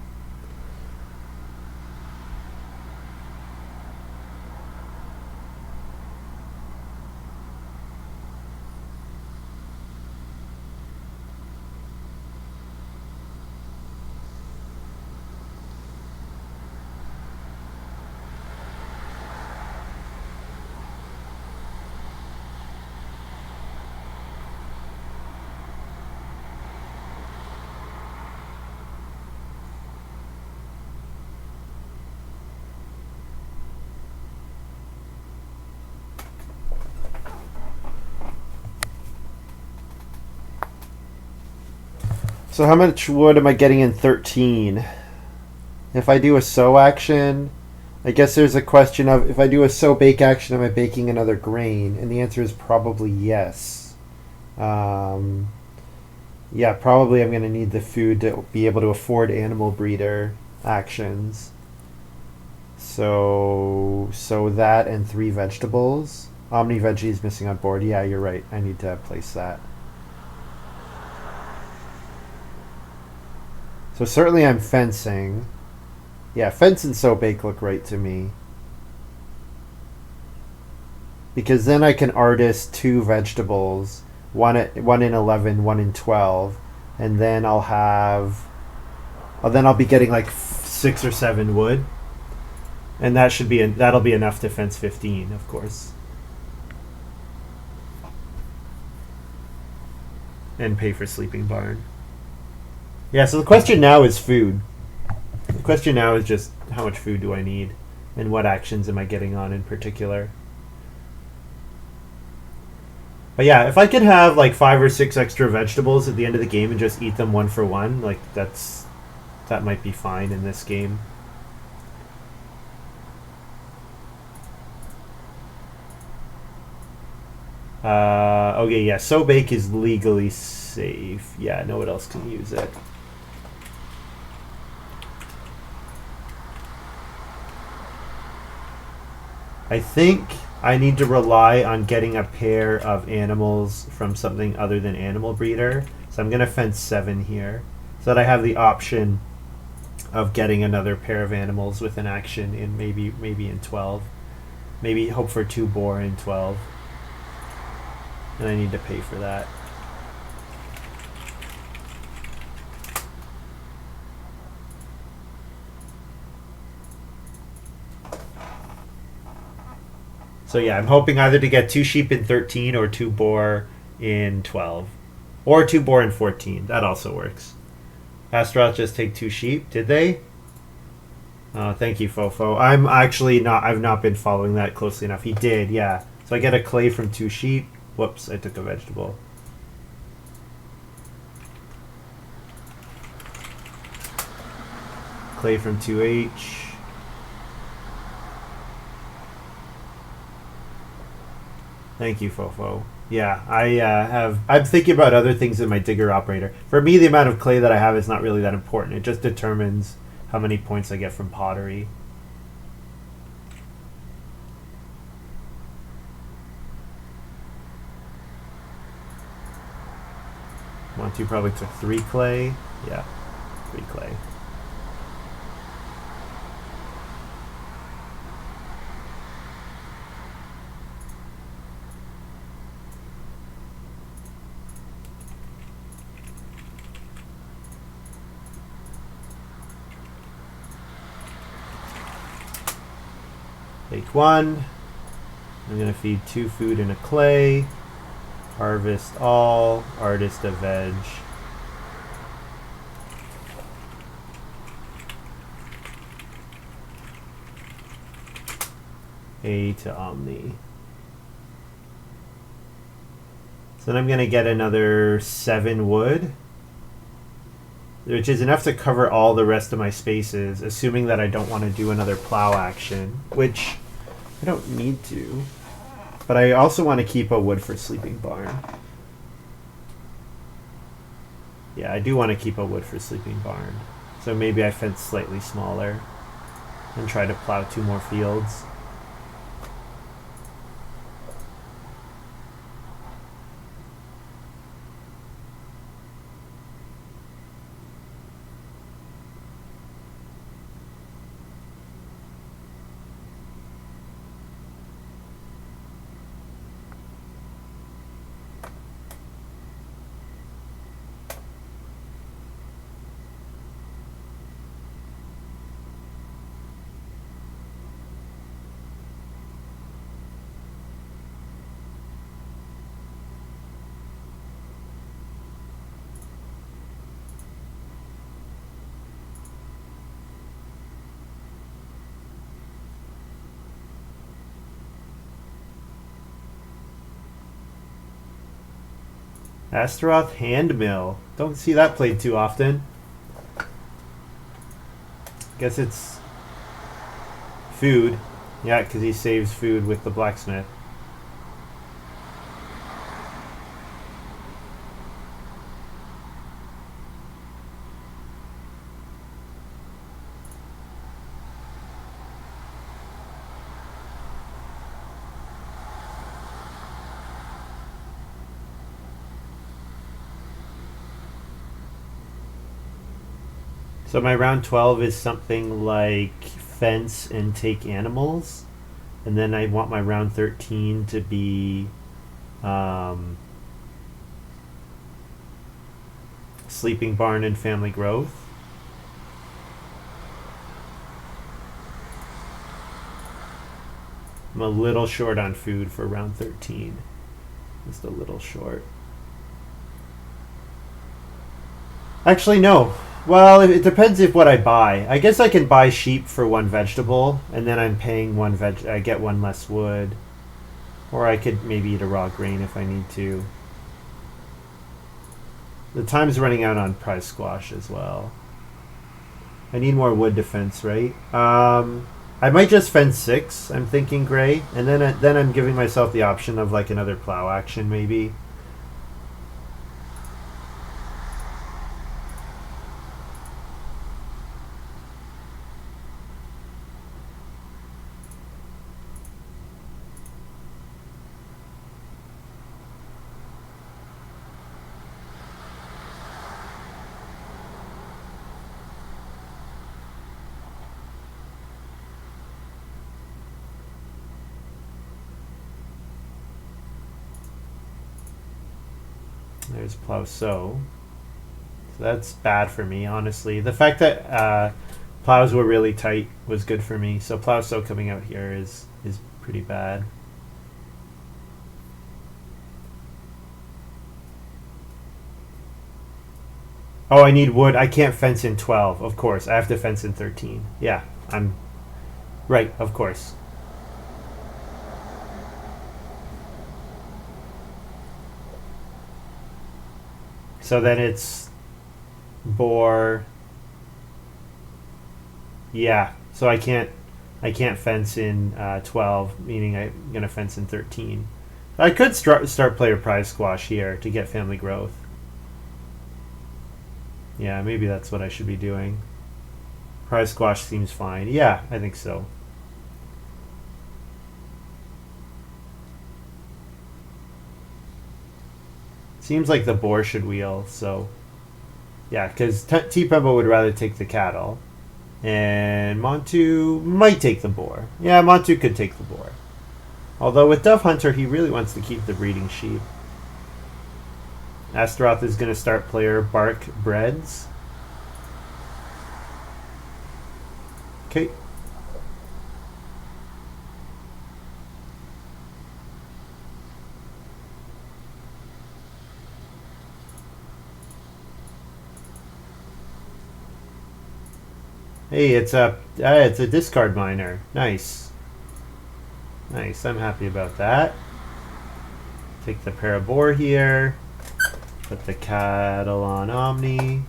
So how much wood am I getting in 13? If I do a sow action, I guess there's a question of if I do a sow bake action, am I baking another grain? And the answer is probably yes. Yeah, probably I'm going to need the food to be able to afford animal breeder actions. So that and 3 vegetables. Omni Veggie is missing on board. Yeah, you're right. I need to place that. So certainly I'm fencing. Yeah, fence and so bake look right to me. Because then I can artist 2 vegetables, one in 11, one in 12, and then then I'll be getting like 6 or 7 wood, and that'll be enough to fence 15, of course, and pay for sleeping barn. Yeah, so the question now is food. The question now is just how much food do I need, and what actions am I getting on in particular. But yeah, if I could have like 5 or 6 extra vegetables at the end of the game and just eat them one for one, like that might be fine in this game. Okay, yeah, so bake is legally safe. Yeah, no one else can use it. I think I need to rely on getting a pair of animals from something other than Animal Breeder. So I'm going to fence 7 here so that I have the option of getting another pair of animals with an action in maybe in 12. Maybe hope for 2 boar in 12. And I need to pay for that. So yeah, I'm hoping either to get 2 sheep in 13 or 2 boar in 12. Or 2 boar in 14. That also works. Astaroth just take 2 sheep, did they? Thank you, Fofo. I've not been following that closely enough. He did, yeah. So I get a clay from 2 sheep. Whoops, I took a vegetable. Clay from 2H. Thank you, Fofo. Yeah, I'm thinking about other things in my digger operator. For me, the amount of clay that I have is not really that important. It just determines how many points I get from pottery. Montu probably took 3 clay. Yeah, 3 clay. Take 1. I'm going to feed 2 food in a clay. Harvest all. Artist a veg. A to Omni. So then I'm going to get another 7 wood, which is enough to cover all the rest of my spaces, assuming that I don't want to do another plow action, which I don't need to. But I also want to keep a wood for sleeping barn. Yeah, I do want to keep a wood for sleeping barn. So maybe I fence slightly smaller and try to plow 2 more fields. Astaroth hand mill. Don't see that played too often. Guess it's food. Yeah, because he saves food with the blacksmith. So my round 12 is something like fence and take animals. And then I want my round 13 to be sleeping barn and family growth. I'm a little short on food for round 13. Just a little short. Actually, no. Well, it depends if what I buy. I guess I can buy sheep for one vegetable, and then I'm paying one I get one less wood. Or I could maybe eat a raw grain if I need to. The time's running out on prize squash as well. I need more wood to fence, right? I might just fence 6. I'm thinking gray, and then I'm giving myself the option of like another plow action maybe. There's plow sow. So that's bad for me, honestly. The fact that plows were really tight was good for me. So plow sow coming out here is pretty bad. Oh, I need wood. I can't fence in 12, of course. I have to fence in 13. Yeah, I'm right, of course. So then it's boar. Yeah, so I can't fence in 12, meaning I'm gonna fence in 13. I could start player prize squash here to get family growth. Yeah, maybe that's what I should be doing. Prize squash seems fine. Yeah, I think so. Seems like the boar should wheel, so yeah, because tpembo would rather take the cattle, and Montu might take the boar. Yeah, Montu could take the boar. Although with Dove Hunter, he really wants to keep the breeding sheep. Astaroth is going to start player bark breads. Okay. Hey, it's a discard miner. Nice. Nice, I'm happy about that. Take the pair of boar here. Put the cattle on Omni.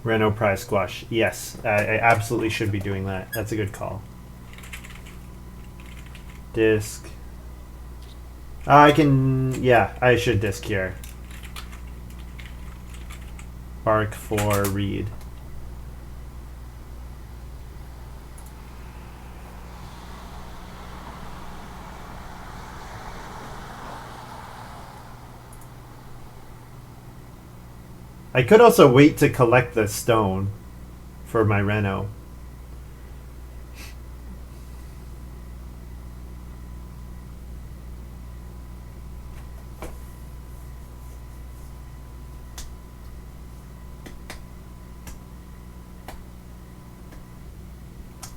Reno prize squash. Yes, I absolutely should be doing that. That's a good call. Disc. I can, yeah, I should disc here. Bark for reed. I could also wait to collect the stone for my Reno.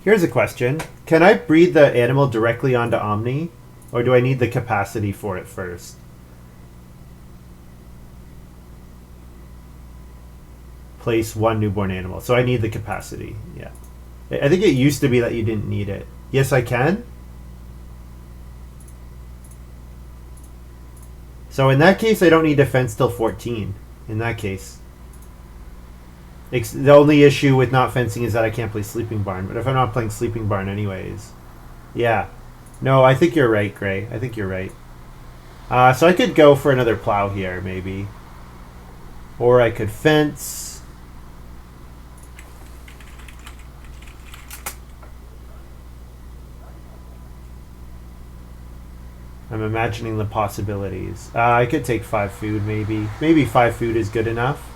Here's a question. Can I breed the animal directly onto Omni? Or do I need the capacity for it first? Place one newborn animal. So I need the capacity. Yeah. I think it used to be that you didn't need it. Yes, I can? So in that case, I don't need to fence till 14. In that case. The only issue with not fencing is that I can't play Sleeping Barn. But if I'm not playing Sleeping Barn anyways. Yeah. No, I think you're right, Gray. I think you're right. So I could go for another plow here, maybe. Or I could fence. I'm imagining the possibilities. I could take 5 food, maybe. Maybe 5 food is good enough.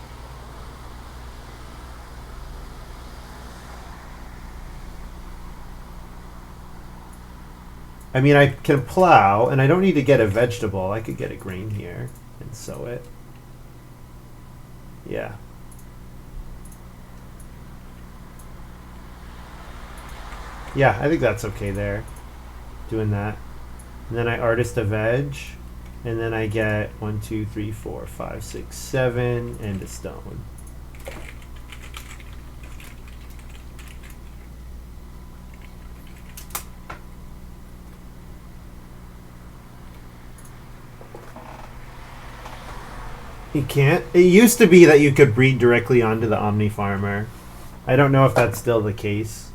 I mean, I can plow, and I don't need to get a vegetable. I could get a grain here and sow it. Yeah. Yeah, I think that's okay there. Doing that. And then I artist a veg. And then I get 1, 2, 3, 4, 5, 6, 7, and a stone. You can't? It used to be that you could breed directly onto the Omni Farmer. I don't know if that's still the case.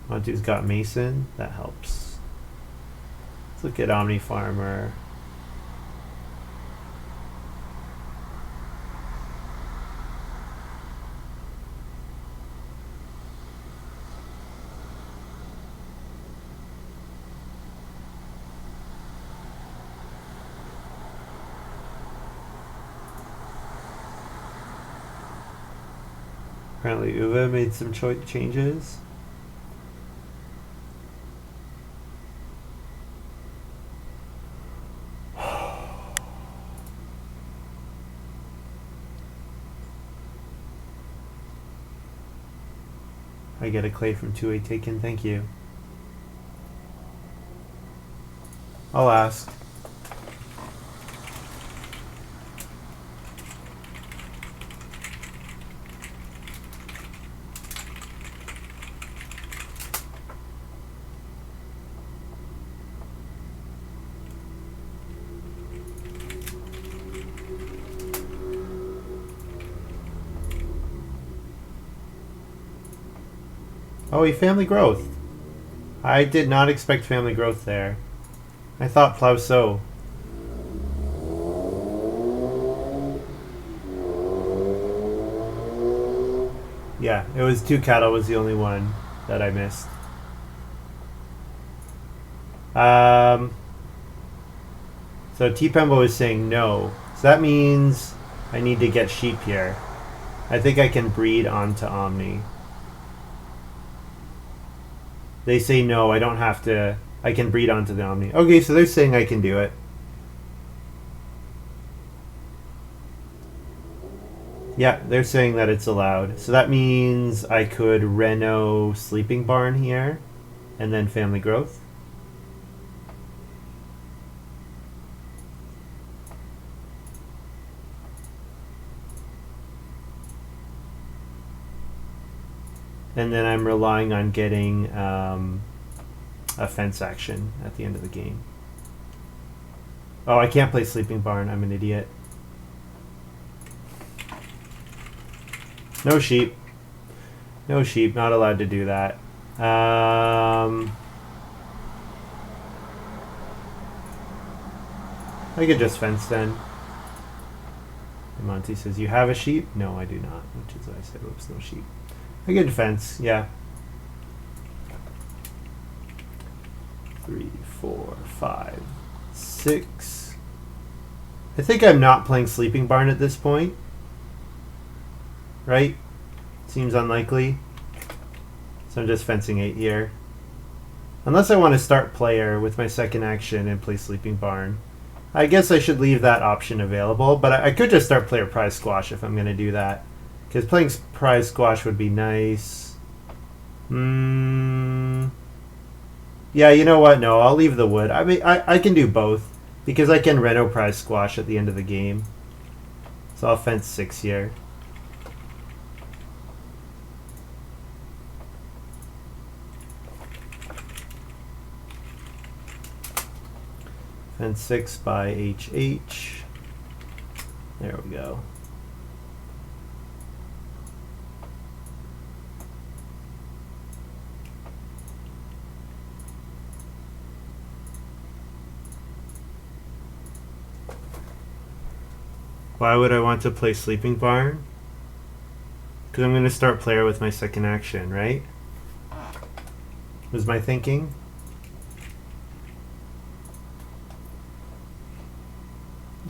Montu's got Mason. That helps. Let's look at Omni Farmer. Apparently Uwe made some changes. I get a clay from 2A taken, thank you. I'll ask. Oh, he family growth. I did not expect family growth there. I thought plow sow. Yeah, it was 2 cattle was the only one that I missed. So tpembo is saying no. So that means I need to get sheep here. I think I can breed onto Omni. They say no, I don't have to. I can breed onto the Omni. Okay, so they're saying I can do it. Yeah, they're saying that it's allowed. So that means I could reno sleeping barn here and then family growth. And then I'm relying on getting a fence action at the end of the game. Oh, I can't play sleeping barn. I'm an idiot. No sheep. No sheep. Not allowed to do that. I could just fence then. And Monty says, you have a sheep? No, I do not. Which is what I said. Whoops, no sheep. I could fence, yeah. 3, 4, 5, 6. I think I'm not playing sleeping barn at this point. Right? Seems unlikely. So I'm just fencing 8 here. Unless I want to start player with my second action and play sleeping barn. I guess I should leave that option available, but I could just start player prize squash if I'm going to do that. Because playing prize squash would be nice. Yeah, you know what? No, I'll leave the wood. I mean, I can do both. Because I can reno prize squash at the end of the game. So I'll fence 6 here. Fence 6 by HH. There we go. Why would I want to play sleeping barn? Because I'm going to start player with my second action, right? Was my thinking?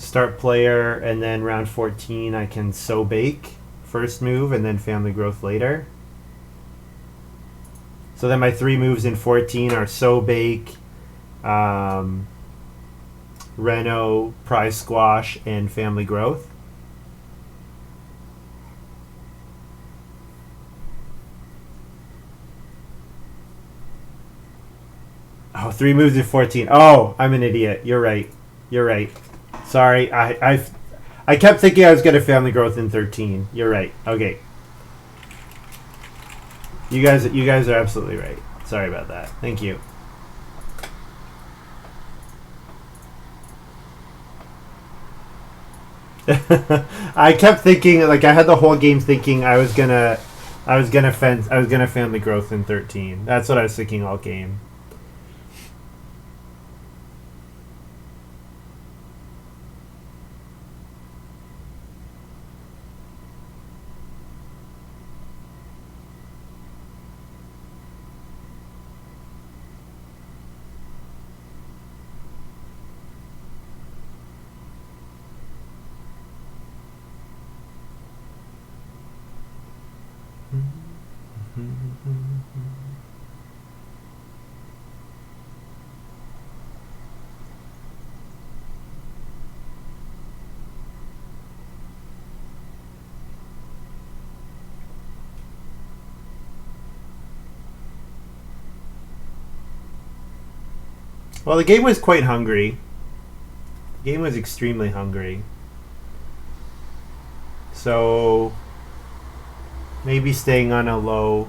start player, and then round 14 I can sow bake first move and then family growth later. So then my 3 moves in 14 are sow bake, Reno, prize squash, and family growth. Oh, 3 moves in 14. Oh, I'm an idiot. You're right. You're right. Sorry. I kept thinking I was going to family growth in 13. You're right. Okay. You guys are absolutely right. Sorry about that. Thank you. I kept thinking, like, I had the whole game thinking I was gonna family growth in 13. That's what I was thinking all game. Well, the game was quite hungry. The game was extremely hungry. So maybe staying on a low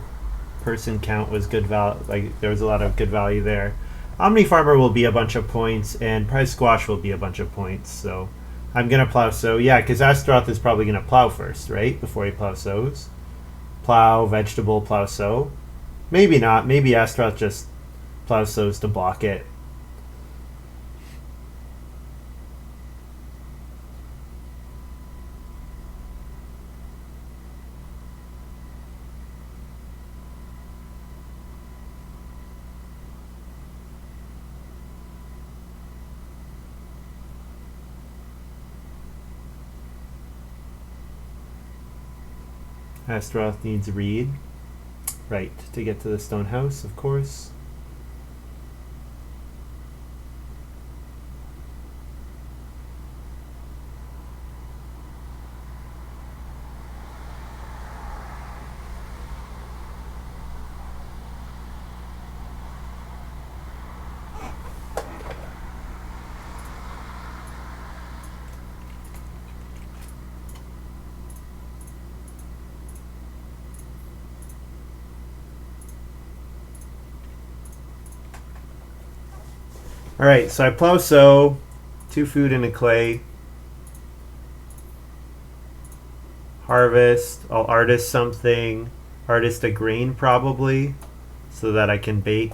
person count was good value. Like, there was a lot of good value there. Omni Farmer will be a bunch of points, and Prize Squash will be a bunch of points. So I'm gonna plow sow. Yeah, because Astaroth is probably gonna plow first, right? Before he plow sows. Plow, vegetable, plow sow. Maybe not. Maybe Astaroth just plow sows to block it. Astaroth needs reed. Right, to get to the stone house, of course. Alright, so I plow sow, 2 food and a clay. Harvest, I'll artist something. Artist a grain probably, so that I can bake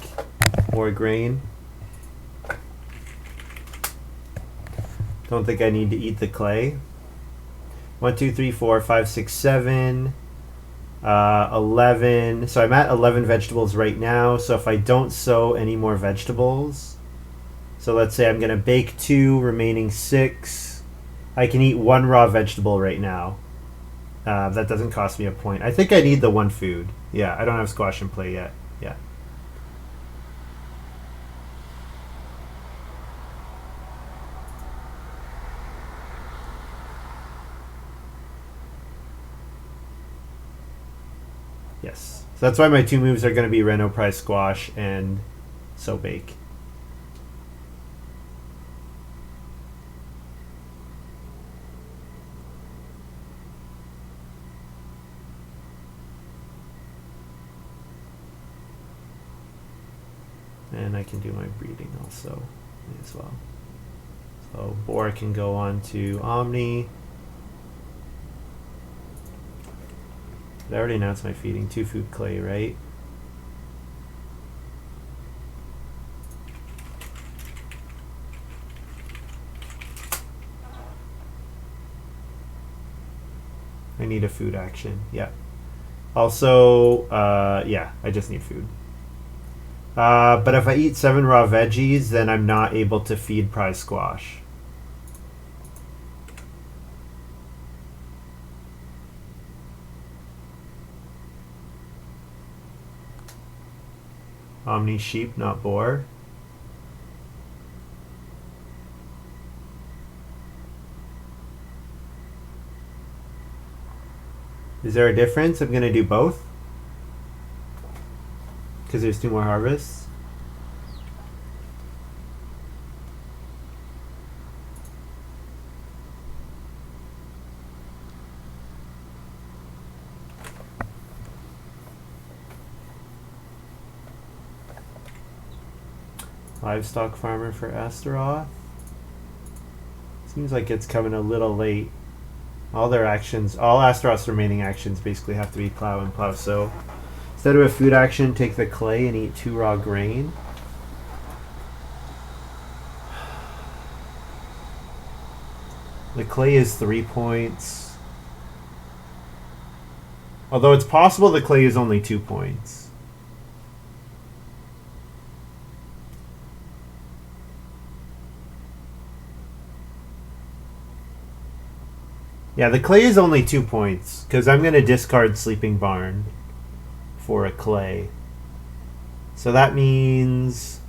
more grain. Don't think I need to eat the clay. 1, 2, 3, 4, 5, 6, 7. 11. So I'm at 11 vegetables right now. So if I don't sow any more vegetables, so let's say I'm going to bake 2, remaining 6. I can eat 1 raw vegetable right now. That doesn't cost me a point. I think I need the 1 food. Yeah, I don't have squash in play yet. Yeah. Yes. So that's why my 2 moves are going to be Reno, Prize Squash, and sow bake. And I can do my breeding also as well. So Boar can go on to Omni. I already announced my feeding. 2 food clay, right? I need a food action. Yeah. Also, yeah, I just need food. But if I eat 7 raw veggies, then I'm not able to feed Prize Squash. Omni sheep, not boar. Is there a difference? I'm going to do both. Because there's 2 more harvests. Livestock farmer for Astaroth. Seems like it's coming a little late. All their actions, all Astaroth's remaining actions basically have to be plow and plow sow. Instead of a food action, take the clay and eat 2 raw grain. The clay is 3 points. Although it's possible the clay is only 2 points. Yeah, the clay is only 2 points, because I'm going to discard Sleeping Barn for a clay. So that means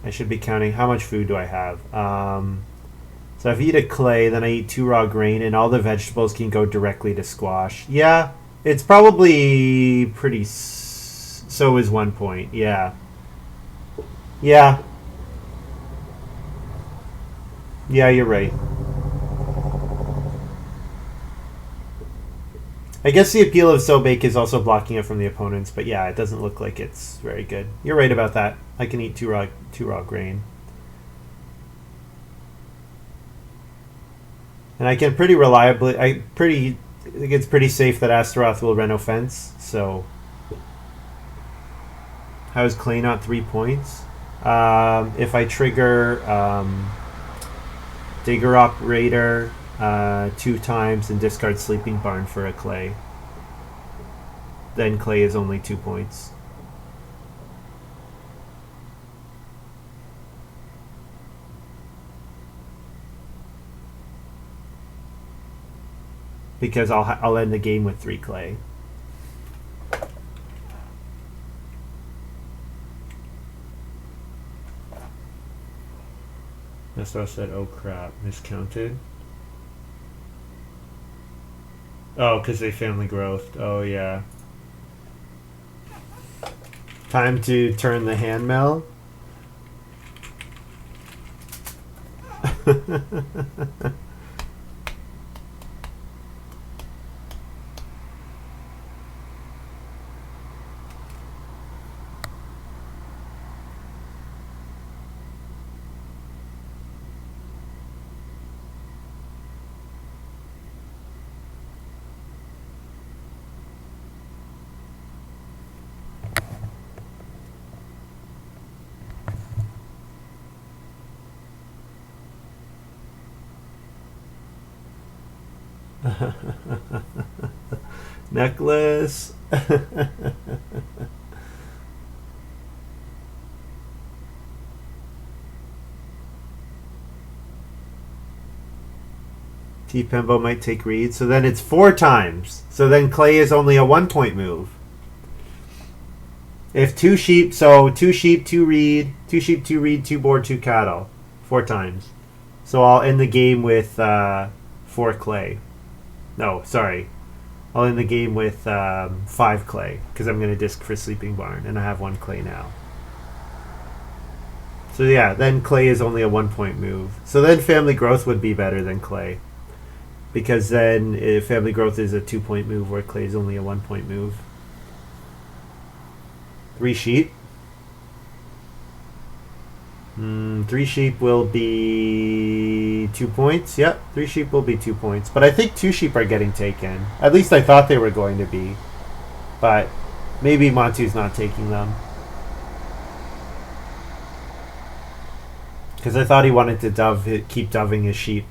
I should be counting how much food do I have. So if I eat a clay, then I eat 2 raw grain, and all the vegetables can go directly to squash. Yeah, it's probably pretty... So is 1 point, yeah. Yeah. Yeah, you're right. I guess the appeal of So Bake is also blocking it from the opponents, but yeah, it doesn't look like it's very good. You're right about that. I can eat two raw grain. And I can pretty reliably, I think it's pretty safe that Astaroth will run offense, so... How is clay not 3 points? If I trigger Digger Operator 2 times and discard Sleeping Barn for a clay, then clay is only 2 points. Because I'll end the game with 3 clay. Astaroth said, oh crap, miscounted. Oh, because they family growth. Oh, yeah. Time to turn the hand mill. Necklace. tpembo might take read, so then it's 4 times. So then clay is only a 1-point move. If 2 sheep, so 2 sheep, 2 reed, 2 sheep, 2 reed, 2 boar, 2 cattle. 4 times. So I'll end the game with 4 clay. No, sorry. I'll end the game with 5 clay, because I'm going to disc for Sleeping Barn, and I have 1 clay now. So yeah, then clay is only a 1-point move. So then family growth would be better than clay, because then if family growth is a 2-point move, where clay is only a 1-point move. 3 sheep. 3 sheep will be 2 points. Yep, 3 sheep will be 2 points. But I think 2 sheep are getting taken. At least I thought they were going to be. But maybe Montu's not taking them. Because I thought he wanted to keep doving his sheep.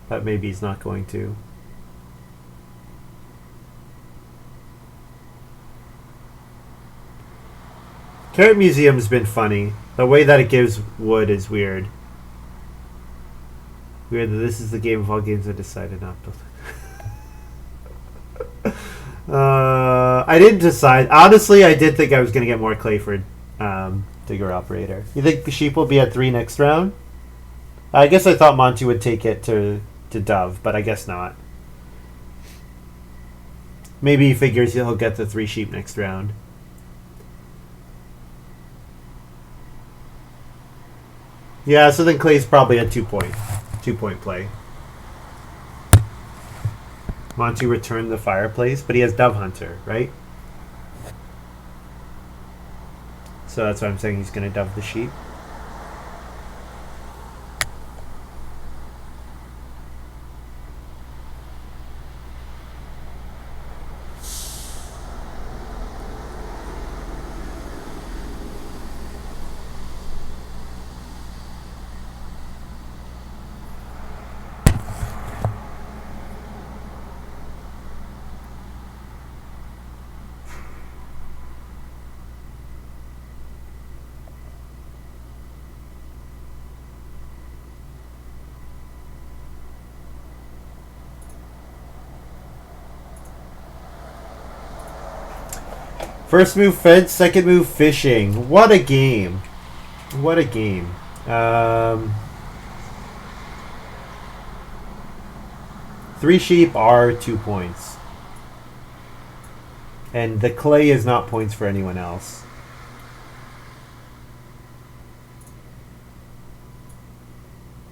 But maybe he's not going to. Carrot Museum's been funny. The way that it gives wood is weird. Weird that this is the game of all games I decided not to. I didn't decide. Honestly, I did think I was going to get more clay for digger operator. You think the sheep will be at 3 next round? I guess I thought Montu would take it to dove, but I guess not. Maybe he figures he'll get the 3 sheep next round. Yeah, so then clay's probably a 2-point play. Montu returned the fireplace, but he has Dove Hunter, right? So that's why I'm saying he's going to dove the sheep. First move fence, second move fishing. What a game. What a game. 3 sheep are 2 points. And the clay is not points for anyone else.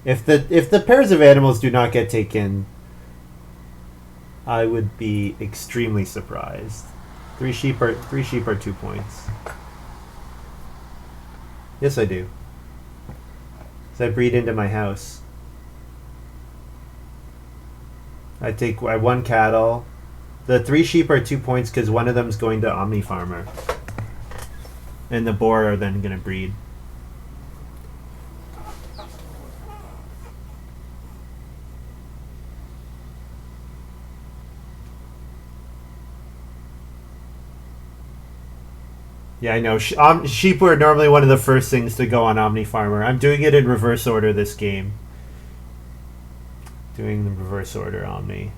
If the pairs of animals do not get taken, I would be extremely surprised. 3 sheep are 2 points. Yes, I do. So I breed into my house. I 1 cattle. The 3 sheep are 2 points because one of them's going to Omni Farmer, and the boar are then going to breed. Yeah, I know. Sheep are normally one of the first things to go on Omni Farmer. I'm doing it in reverse order this game. Doing the reverse order Omni.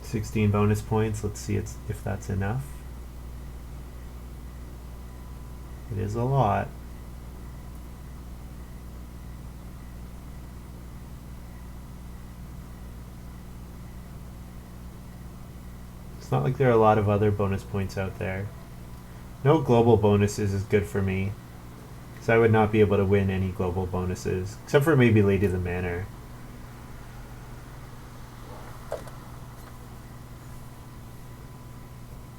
$16 bonus points. Let's see if that's enough. It is a lot. It's not like there are a lot of other bonus points out there. No global bonuses is good for me, because I would not be able to win any global bonuses, except for maybe Lady of the Manor.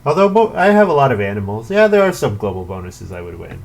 Although I have a lot of animals, yeah, there are some global bonuses I would win.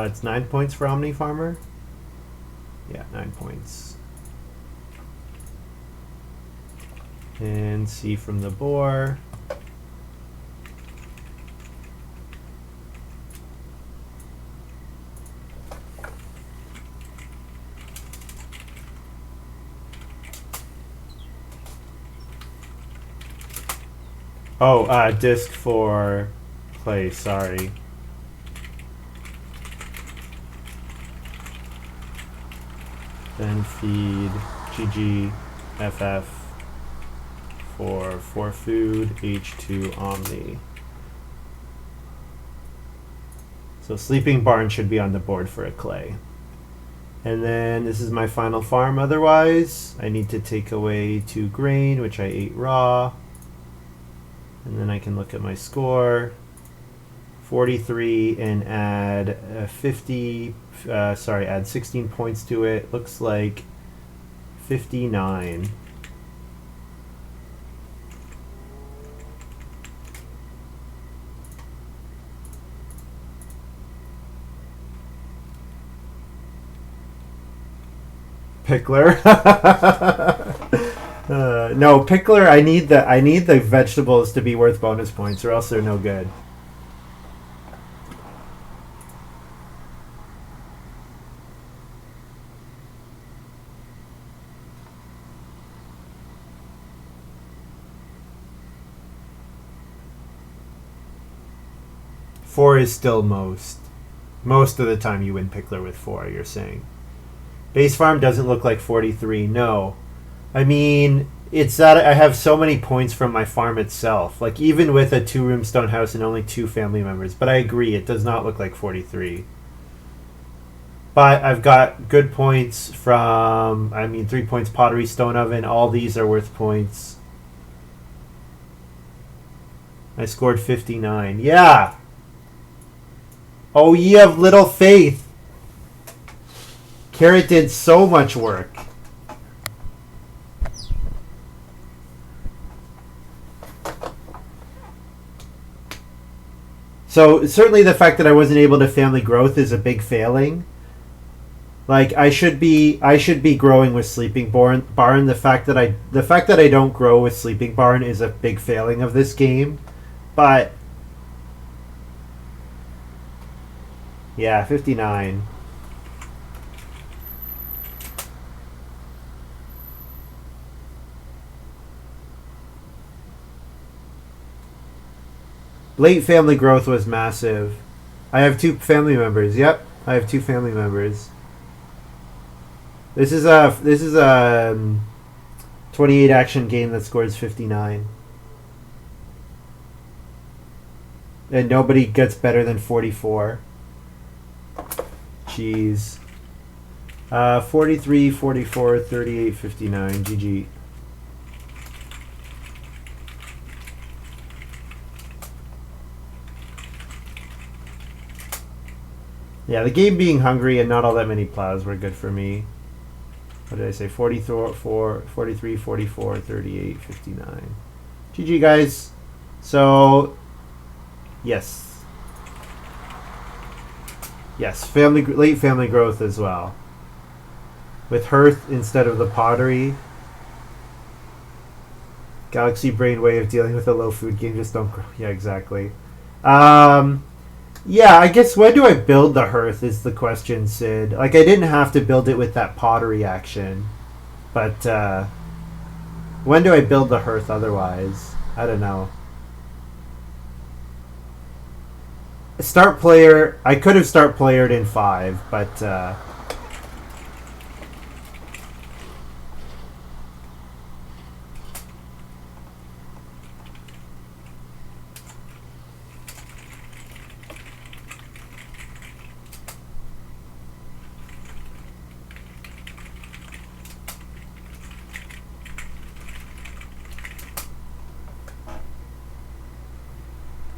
It's 9 points for Omni Farmer. Yeah, 9 points. And C from the boar. Oh, disc for clay, sorry. Then feed GGFF for food, H2 Omni. So Sleeping Barn should be on the board for a clay. And then this is my final farm. Otherwise, I need to take away 2 grain, which I ate raw. And then I can look at my score. 43 and add 50, add 16 points to it. Looks like 59. Pickler. No, Pickler, I need the vegetables to be worth bonus points or else they're no good. Four is still most. Most of the time you win Pickler with 4, you're saying. Base farm doesn't look like 43. No. I mean, it's that I have so many points from my farm itself. Like, even with a 2-room stone house and only 2 family members. But I agree, it does not look like 43. But I've got good points from, 3 points pottery, stone oven. All these are worth points. I scored 59. Yeah! Oh, ye of little faith! Carrot did so much work. So certainly the fact that I wasn't able to family growth is a big failing. Like I should be growing with Sleeping Barn. The fact that I don't grow with Sleeping Barn is a big failing of this game. But yeah, 59. Late family growth was massive. I have 2 family members. Yep, I have 2 family members. This is a 28 action game that scores 59. And nobody gets better than 44. Jeez. 43, 44, 38, 59. GG. Yeah, the game being hungry and not all that many plows were good for me. What did I say? 43, 44, 38, 59. GG, guys. So, yes. Yes, late family growth as well. With hearth instead of the pottery. Galaxy brain way of dealing with a low food game. Just don't grow. Yeah, exactly. Yeah, I guess when do I build the hearth is the question, Sid. Like, I didn't have to build it with that pottery action. But, when do I build the hearth otherwise? I don't know. Start player, I could have start playered in 5, but,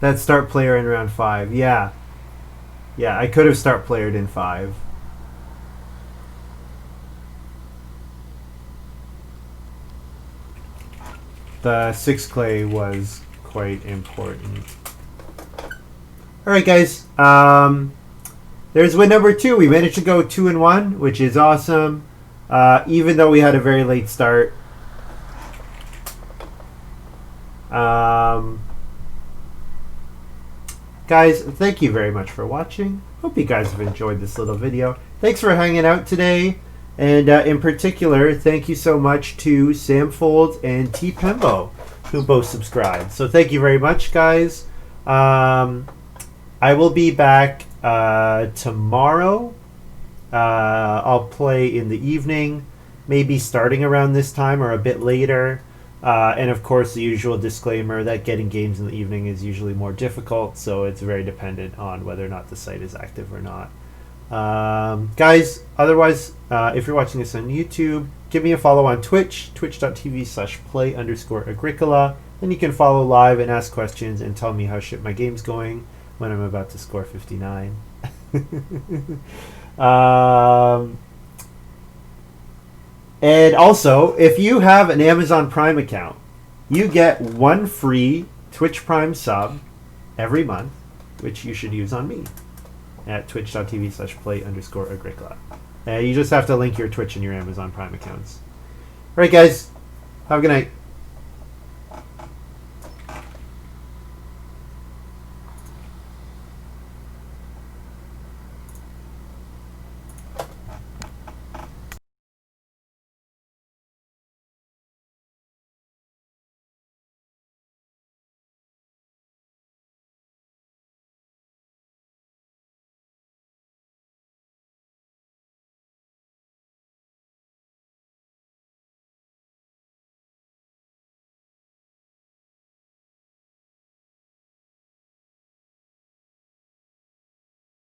that start player in round 5. Yeah. Yeah, I could have start playered in 5. The 6 clay was quite important. Alright, guys. There's win number 2. We managed to go 2-1, which is awesome. Even though we had a very late start. Guys, thank you very much for watching. Hope you guys have enjoyed this little video. Thanks for hanging out today. And in particular, thank you so much to Samfold and tpembo, who both subscribed. So thank you very much, guys. I will be back tomorrow. I'll play in the evening, maybe starting around this time or a bit later. And of course, the usual disclaimer that getting games in the evening is usually more difficult, so it's very dependent on whether or not the site is active or not. Guys, otherwise, if you're watching this on YouTube, give me a follow on Twitch, twitch.tv/play_agricola. Then you can follow live and ask questions and tell me how shit my game's going when I'm about to score 59. And also, if you have an Amazon Prime account, you get one free Twitch Prime sub every month, which you should use on me at twitch.tv/play_agricola. You just have to link your Twitch and your Amazon Prime accounts. All right, guys. Have a good night.